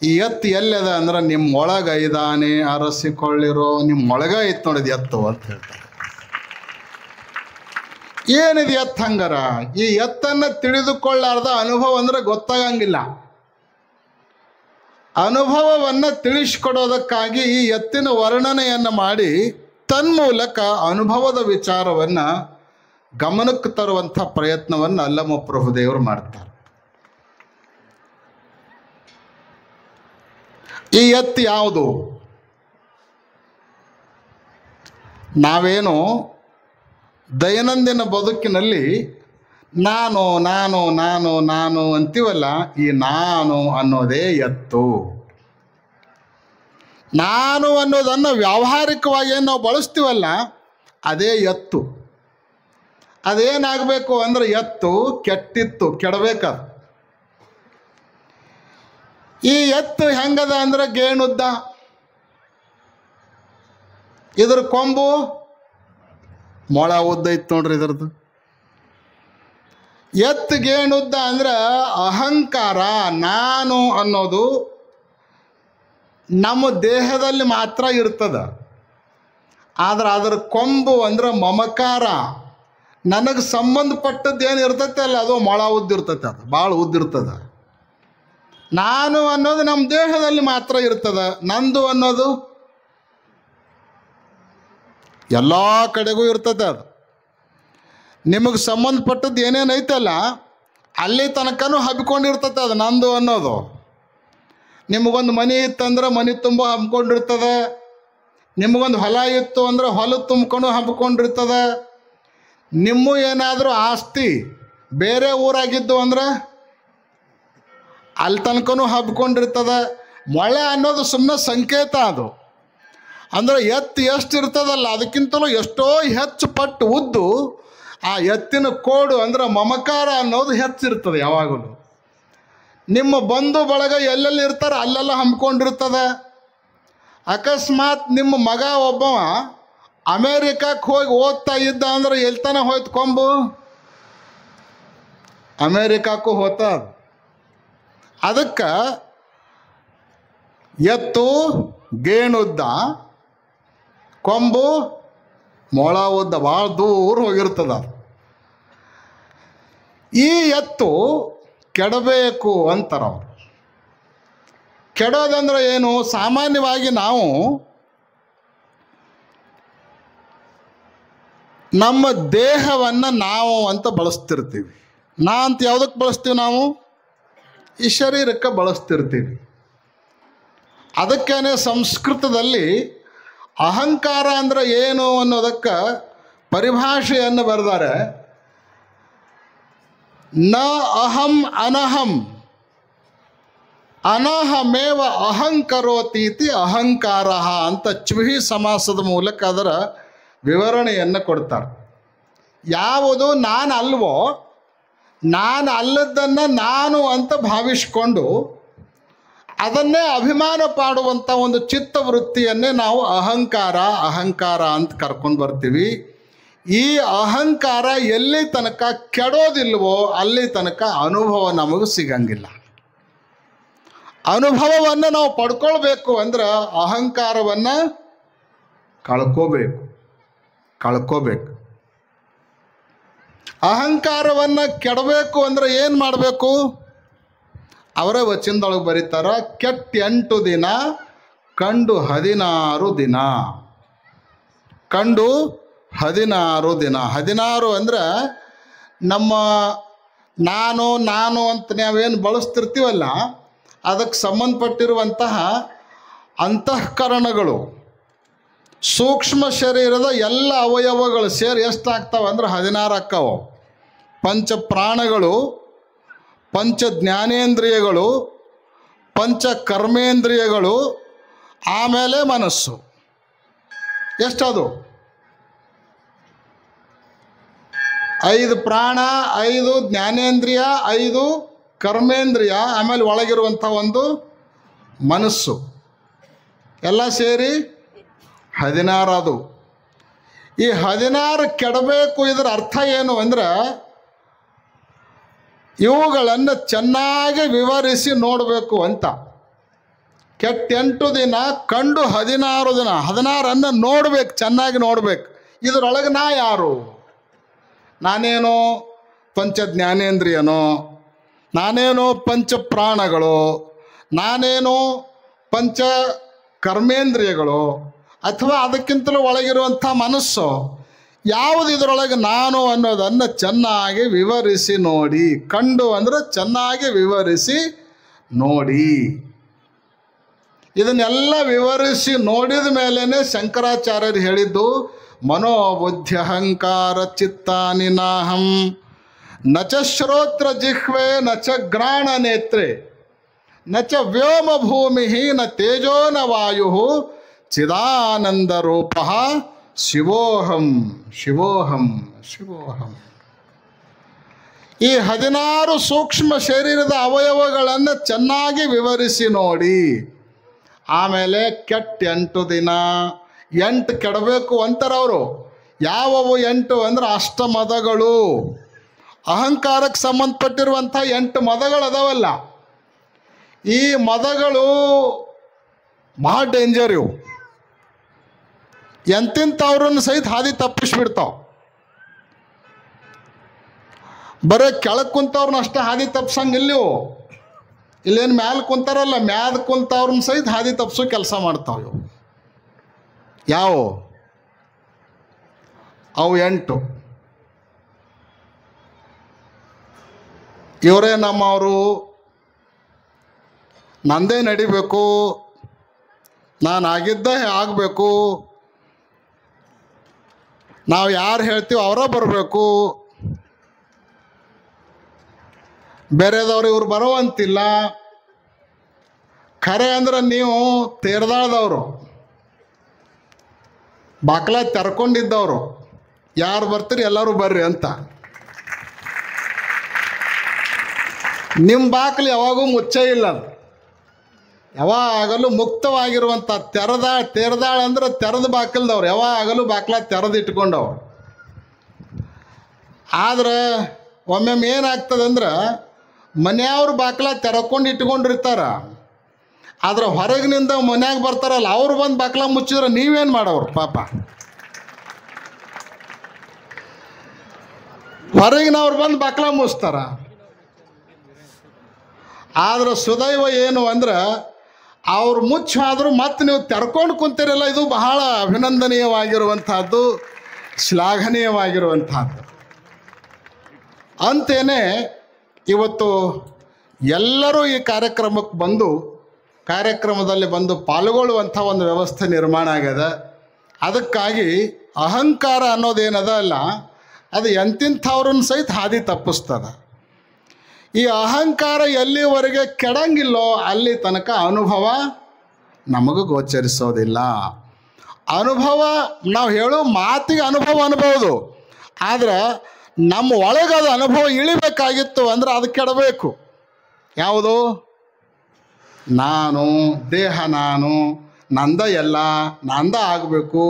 ಈ ಎತ್ತು ಎಲ್ಲದ ಅಂದ್ರೆ ನಿಮ್ಮ ಒಳಗೈದಾನೆ, ಅರಸಿಕೊಳ್ಳಿರೋ. ನಿಮ್ಮ ಒಳಗ ಐತೆ ನೋಡಿದ ಎತ್ತು ಅಂತ ಹೇಳ್ತಾರೆ. ಏನಿದೆ ಎತ್ತು ಹಂಗಾರ? ಈ ಎತ್ತನ್ನು ತಿಳಿದುಕೊಳ್ಳಾರ್ದ ಅನುಭವ ಅಂದ್ರೆ ಗೊತ್ತಾಗಂಗಿಲ್ಲ. ಅನುಭವವನ್ನು ತಿಳಿಸ್ಕೊಡೋದಕ್ಕಾಗಿ ಈ ಎತ್ತಿನ ವರ್ಣನೆಯನ್ನು ಮಾಡಿ ತನ್ಮೂಲಕ ಅನುಭವದ ವಿಚಾರವನ್ನು ಗಮನಕ್ಕೆ ತರುವಂಥ ಪ್ರಯತ್ನವನ್ನು ಅಲ್ಲಮ್ಮ ಪ್ರಭುದೇವರು ಮಾಡ್ತಾರೆ. ಈ ಎತ್ತು ಯಾವುದು? ನಾವೇನು ದೈನಂದಿನ ಬದುಕಿನಲ್ಲಿ ನಾನು ನಾನು ನಾನು ನಾನು ಅಂತೀವಲ್ಲ, ಈ ನಾನು ಅನ್ನೋದೇ ಎತ್ತು. ನಾನು ಅನ್ನೋದನ್ನು ವ್ಯಾವಹಾರಿಕವಾಗಿ ಏನು ನಾವು ಬಳಸ್ತೀವಲ್ಲ, ಅದೇ ಎತ್ತು. ಅದೇನಾಗಬೇಕು ಅಂದ್ರೆ, ಎತ್ತು ಕೆಟ್ಟಿತ್ತು, ಕೆಡಬೇಕದು. ಈ ಎತ್ತು ಹೆಂಗದ ಅಂದ್ರೆ ಗೇಣುದ್ದ, ಇದ್ರ ಕೊಂಬು ಮೊಳ ಉದ್ದ ಇತ್ತು ನೋಡ್ರಿ ಇದ್ರದ್ದು. ಎತ್ತು ಗೇಣುದ್ದ ಅಂದ್ರೆ ಅಹಂಕಾರ, ನಾನು ಅನ್ನೋದು ನಮ್ಮ ದೇಹದಲ್ಲಿ ಮಾತ್ರ ಇರ್ತದ. ಆದ್ರೆ ಅದರ ಕೊಂಬು ಅಂದ್ರೆ ಮಮಕಾರ, ನನಗೆ ಸಂಬಂಧಪಟ್ಟದ್ದು ಏನು ಇರ್ತೈತೆ ಅಲ್ಲ, ಅದು ಮೊಳ ಉದ್ದಿರ್ತೈತೆ, ಅದು ಭಾಳ ಉದ್ದಿರ್ತದ. ನಾನು ಅನ್ನೋದು ನಮ್ಮ ದೇಹದಲ್ಲಿ ಮಾತ್ರ ಇರ್ತದ. ನಂದು ಅನ್ನೋದು ಎಲ್ಲ ಕಡೆಗೂ ಇರ್ತದೆ. ಅದು ನಿಮಗೆ ಸಂಬಂಧಪಟ್ಟದ್ದು ಏನೇನು ಐತಲ್ಲ, ಅಲ್ಲಿ ತನಕನೂ ಹಬ್ಕೊಂಡಿರ್ತದೆ ಅದು ನಂದು ಅನ್ನೋದು. ನಿಮಗೊಂದು ಮನೆ ಇತ್ತಂದ್ರೆ ಮನೆ ತುಂಬ ಹಮ್ಮಿಕೊಂಡಿರ್ತದೆ. ನಿಮಗೊಂದು ಹೊಲ ಇತ್ತು ಅಂದ್ರೆ ಹೊಲ ತುಂಬ್ಕೊಂಡು ಹಬ್ಕೊಂಡಿರ್ತದ. ನಿಮ್ಮ ಏನಾದರೂ ಆಸ್ತಿ ಬೇರೆ ಊರಾಗಿದ್ದು ಅಂದ್ರೆ ಅಲ್ಲಿ ತನಕನೂ ಹಬ್ಕೊಂಡಿರ್ತದ. ಮೊಳೆ ಅನ್ನೋದು ಸುಮ್ಮನೆ ಸಂಕೇತ. ಅದು ಅಂದರೆ ಎತ್ತು ಎಷ್ಟು ಇರ್ತದಲ್ಲ ಅದಕ್ಕಿಂತಲೂ ಎಷ್ಟೋ ಹೆಚ್ಚು ಪಟ್ಟು ಉದ್ದು ಆ ಎತ್ತಿನ ಕೋಡು ಅಂದ್ರೆ ಮಮಕಾರ ಅನ್ನೋದು ಹೆಚ್ಚಿರ್ತದೆ ಯಾವಾಗಲೂ. ನಿಮ್ಮ ಬಂಧು ಬಳಗ ಎಲ್ಲೆಲ್ಲಿ ಇರ್ತಾರೆ ಅಲ್ಲೆಲ್ಲ ಹಮ್ಮಿಕೊಂಡಿರ್ತದೆ. ಅಕಸ್ಮಾತ್ ನಿಮ್ಮ ಮಗ ಒಬ್ಬವ ಅಮೇರಿಕಕ್ಕೆ ಹೋಗಿ ಓದ್ತಾ ಇದ್ದ ಅಂದ್ರೆ ಎಲ್ತಾನ ಹೋಯ್ತು ಕೊಂಬು? ಅಮೇರಿಕಕ್ಕೂ ಹೋತ. ಅದಕ್ಕೆ ಎತ್ತು ಗೇಣುದ್ದ, ಕೊಂಬು ಮೊಳ ಉದ್ದ, ಭಾಳ ದೂರ ಹೋಗಿರ್ತದ. ಈ ಎತ್ತು ಕೆಡಬೇಕು ಅಂತಾರೆ ಅವರು. ಕೆಡೋದಂದ್ರೆ ಏನು? ಸಾಮಾನ್ಯವಾಗಿ ನಾವು ನಮ್ಮ ದೇಹವನ್ನು ನಾವು ಅಂತ ಬಳಸ್ತಿರ್ತೀವಿ. ನಾ ಅಂತ ಯಾವುದಕ್ಕೆ ಬಳಸ್ತೀವಿ? ನಾವು ಈ ಶರೀರಕ್ಕೆ ಬಳಸ್ತಿರ್ತೀವಿ. ಅದಕ್ಕೇನೆ ಸಂಸ್ಕೃತದಲ್ಲಿ ಅಹಂಕಾರ ಅಂದ್ರೆ ಏನು ಅನ್ನೋದಕ್ಕೆ ಪರಿಭಾಷೆಯನ್ನು ಬರೆದಾರೆ. ನ ಅಹಂ ಅನಹಂ ಅನಹಮೇವ ಅಹಂಕರೋತೀತಿ ಅಹಂಕಾರ ಅಂತ ಚ್ವಿಹಿ ಸಮಾಸದ ಮೂಲಕ ಅದರ ವಿವರಣೆಯನ್ನು ಕೊಡ್ತಾರೆ. ಯಾವುದು ನಾನು ಅಲ್ವೋ, ನಾನು ಅಲ್ಲದನ್ನು ನಾನು ಅಂತ ಭಾವಿಸ್ಕೊಂಡು ಅದನ್ನೇ ಅಭಿಮಾನ ಪಾಡುವಂಥ ಒಂದು ಚಿತ್ತವೃತ್ತಿಯನ್ನೇ ನಾವು ಅಹಂಕಾರ ಅಂತ ಕರ್ಕೊಂಡು ಬರ್ತೀವಿ. ಈ ಅಹಂಕಾರ ಎಲ್ಲಿ ತನಕ ಕೆಡೋದಿಲ್ವೋ ಅಲ್ಲಿ ತನಕ ಅನುಭವ ನಮಗೆ ಸಿಗಂಗಿಲ್ಲ. ಅನುಭವವನ್ನು ನಾವು ಪಡ್ಕೊಳ್ಬೇಕು ಅಂದ್ರೆ ಅಹಂಕಾರವನ್ನು ಕಳ್ಕೋಬೇಕು. ಅಹಂಕಾರವನ್ನು ಕೆಡಬೇಕು ಅಂದ್ರೆ ಏನು ಮಾಡಬೇಕು? ಅವರ ವಚನದೊಳಗೆ ಬರೀತಾರ, ಕೆಟ್ಟ 8 ದಿನ ಕಂಡು 16 ದಿನ. ಕಂಡು 16 ದಿನ. 16 ಅಂದ್ರೆ ನಮ್ಮ ನಾನು ಅಂತ ನಾವೇನು ಬಳಸ್ತಿರ್ತೀವಲ್ಲ ಅದಕ್ಕೆ ಸಂಬಂಧಪಟ್ಟಿರುವಂತಹ ಅಂತಃಕರಣಗಳು, ಸೂಕ್ಷ್ಮ ಶರೀರದ ಎಲ್ಲ ಅವಯವಗಳು ಸೇರಿ ಎಷ್ಟಾಗ್ತಾವೆ ಅಂದ್ರೆ 16 ಆಕ್ಕವು. ಪಂಚ ಪ್ರಾಣಗಳು, ಪಂಚ ಜ್ಞಾನೇಂದ್ರಿಯಗಳು, ಪಂಚ ಕರ್ಮೇಂದ್ರಿಯಗಳು, ಆಮೇಲೆ ಮನಸ್ಸು. ಎಷ್ಟದು? 5 ಪ್ರಾಣ, 5 ಜ್ಞಾನೇಂದ್ರಿಯ, 5 ಕರ್ಮೇಂದ್ರಿಯ, ಆಮೇಲೆ ಒಳಗಿರುವಂಥ ಒಂದು ಮನಸ್ಸು, ಎಲ್ಲ ಸೇರಿ 16 ಅದು. ಈ 16 ಕೆಡಬೇಕು. ಇದರ ಅರ್ಥ ಏನು ಅಂದ್ರೆ ಇವುಗಳನ್ನು ಚೆನ್ನಾಗಿ ವಿವರಿಸಿ ನೋಡಬೇಕು ಅಂತ. ಕೆಟ್ಟ 8 ದಿನ ಕಂಡು 16 ದಿನ. 16 ನೋಡ್ಬೇಕು, ಚೆನ್ನಾಗಿ ನೋಡ್ಬೇಕು. ಇದರೊಳಗೆ ನಾ ಯಾರು? ನಾನೇನೋ ಪಂಚ ಜ್ಞಾನೇಂದ್ರಿಯನೋ, ನಾನೇನೋ ಪಂಚ ಪ್ರಾಣಗಳು, ನಾನೇನೋ ಪಂಚ ಕರ್ಮೇಂದ್ರಿಯಗಳು, ಅಥವಾ ಅದಕ್ಕಿಂತಲೂ ಒಳಗಿರುವಂಥ ಮನಸ್ಸು ಯಾವುದು? ಇದರೊಳಗೆ ನಾನು ಅನ್ನೋದನ್ನು ಚೆನ್ನಾಗಿ ವಿವರಿಸಿ ನೋಡಿ. ಕಂಡು ಅಂದರೆ ಚೆನ್ನಾಗಿ ವಿವರಿಸಿ ನೋಡಿ. ಇದನ್ನೆಲ್ಲ ವಿವರಿಸಿ ನೋಡಿದ ಮೇಲೇ ಶಂಕರಾಚಾರ್ಯರು ಹೇಳಿದ್ದು, ಮನೋಬುದ್ಧಿ ಅಹಂಕಾರ ಚಿತ್ತಾನಿ ನಾಹಂ ನಚ ಶ್ರೋತ್ರ ಜಿಹ್ವೆ ನಚ ಗ್ರಾಣ ನೇತ್ರೆ ನಚ ವ್ಯೋಮ ಭೂಮಿ ನ ತೇಜೋ ನ ವಾಯು ಚಿದಾನಂದ ರೂಪ ಶಿವೋಹಂ ಶಿವೋಹಂ ಶಿವೋಹಂ. ಈ 16 ಸೂಕ್ಷ್ಮ ಶರೀರದ ಅವಯವಗಳನ್ನು ಚೆನ್ನಾಗಿ ವಿವರಿಸಿ ನೋಡಿ. ಆಮೇಲೆ ಕೆಟ್ಟ 8 ದಿನ. 8 ಕೆಡಬೇಕು ಅಂತಾರವರು. ಯಾವುವು 8 ಅಂದ್ರೆ ಅಷ್ಟಮದಗಳು. ಅಹಂಕಾರಕ್ಕೆ ಸಂಬಂಧಪಟ್ಟಿರುವಂಥ 8 ಮದಗಳು ಅದಾವಲ್ಲ, ಈ ಮದಗಳು ಮಹಾ ಡೇಂಜರ್. ಇವು ಎಂತಿಂಥವ್ರನ್ನು ಸಹಿತ ಹಾದಿ ತಪ್ಪಿಸ್ಬಿಡ್ತಾವೆ. ಬರೀ ಕೆಳಗೆ ಕುಂತವ್ರನ್ನ ಅಷ್ಟೇ ಹಾದಿ ತಪ್ಸಂಗಿಲ್ಲ. ಇಲ್ಲೇನು ಮ್ಯಾಲೆ ಕುಂತಾರಲ್ಲ, ಮ್ಯಾದ ಕುಂತವ್ರನ್ನ ಸಹಿತ ಹಾದಿ ತಪ್ಸೋ ಕೆಲಸ ಮಾಡ್ತಾವೆ ಇವು. ಯಾವ ಅವು 8. ಇವರೇ ನಮ್ಮವರು, ನಂದೇ ನಡಿಬೇಕು, ನಾನು ಆಗಿದ್ದೇ ಆಗಬೇಕು, ನಾವು ಯಾರು ಹೇಳ್ತೀವಿ ಅವರ ಬರಬೇಕು, ಬೇರೆದವ್ರು ಇವ್ರು ಬರುವಂತಿಲ್ಲ. ಖರೆ ಅಂದ್ರೆ ನೀವು ತೇರ್ದಾಳ್ದವರು, ಬಾಕ್ಲ ತೆರ್ಕೊಂಡಿದ್ದವರು, ಯಾರು ಬರ್ತೀರಿ ಎಲ್ಲರೂ ಬರ್ರಿ ಅಂತ. ನಿಮ್ಮ ಬಾಕ್ಲು ಯಾವಾಗೂ ಮುಚ್ಚೇ ಇಲ್ಲ, ಯಾವಾಗಲೂ ಮುಕ್ತವಾಗಿರುವಂಥ ತೇರ್ದಾಳ ಅಂದ್ರೆ ತೆರೆದ ಬಾಕಲ್ದವ್ರು, ಯಾವಾಗಲೂ ಬಾಕ್ಲ ತೆರೆದಿಟ್ಕೊಂಡವ್ರು. ಆದ್ರೆ ಒಮ್ಮೊಮ್ಮೆ ಏನಾಗ್ತದೆ ಅಂದ್ರೆ ಮನೆಯವ್ರು ಬಾಕ್ಲ ತೆರಕೊಂಡು ಇಟ್ಕೊಂಡಿರ್ತಾರ, ಆದ್ರೆ ಹೊರಗಿನಿಂದ ಮನ್ಯಾಗ ಬರ್ತಾರಲ್ಲ ಅವ್ರು ಬಂದು ಬಾಕ್ಲ ಮುಚ್ಚಿದ್ರೆ ನೀವೇನು ಮಾಡೋರು ಪಾಪ. ಹೊರಗಿನವ್ರು ಬಂದು ಬಾಕ್ಲ ಮುಚ್ತಾರ. ಆದ್ರೆ ಸುದೈವ ಏನು ಅಂದ್ರೆ ಅವ್ರು ಮುಚ್ಚಾದರೂ ಮತ್ತೆ ನೀವು ತೆರ್ಕೊಂಡು ಕುಂತೀರಲ್ಲ, ಇದು ಬಹಳ ಅಭಿನಂದನೀಯವಾಗಿರುವಂಥದ್ದು, ಶ್ಲಾಘನೀಯವಾಗಿರುವಂಥದ್ದು. ಅಂತೇನೆ ಇವತ್ತು ಎಲ್ಲರೂ ಈ ಕಾರ್ಯಕ್ರಮದಲ್ಲಿ ಬಂದು ಪಾಲ್ಗೊಳ್ಳುವಂಥ ಒಂದು ವ್ಯವಸ್ಥೆ ನಿರ್ಮಾಣ ಆಗ್ಯದ. ಅದಕ್ಕಾಗಿ ಅಹಂಕಾರ ಅನ್ನೋದೇನದ ಅಲ್ಲ, ಅದು ಎಂತಿಂಥವ್ರನ್ನ ಸಹಿತ ಹಾದಿ ತಪ್ಪಿಸ್ತದ. ಈ ಅಹಂಕಾರ ಎಲ್ಲಿವರೆಗೆ ಕೆಡಂಗಿಲ್ಲೋ ಅಲ್ಲಿ ತನಕ ಅನುಭವ ನಮಗೂ ಗೋಚರಿಸೋದಿಲ್ಲ. ಅನುಭವ ನಾವು ಹೇಳೋ ಮಾತಿಗೆ ಅನುಭವ ಅನ್ಬೋದು, ಆದ್ರೆ ನಮ್ಮ ಒಳಗದ ಅನುಭವ ಇಳಿಬೇಕಾಗಿತ್ತು ಅಂದ್ರೆ ಅದು ಕೆಡಬೇಕು. ಯಾವುದು? ನಾನು, ದೇಹ ನಾನು, ನಂದ ಎಲ್ಲ, ನಂದ ಆಗಬೇಕು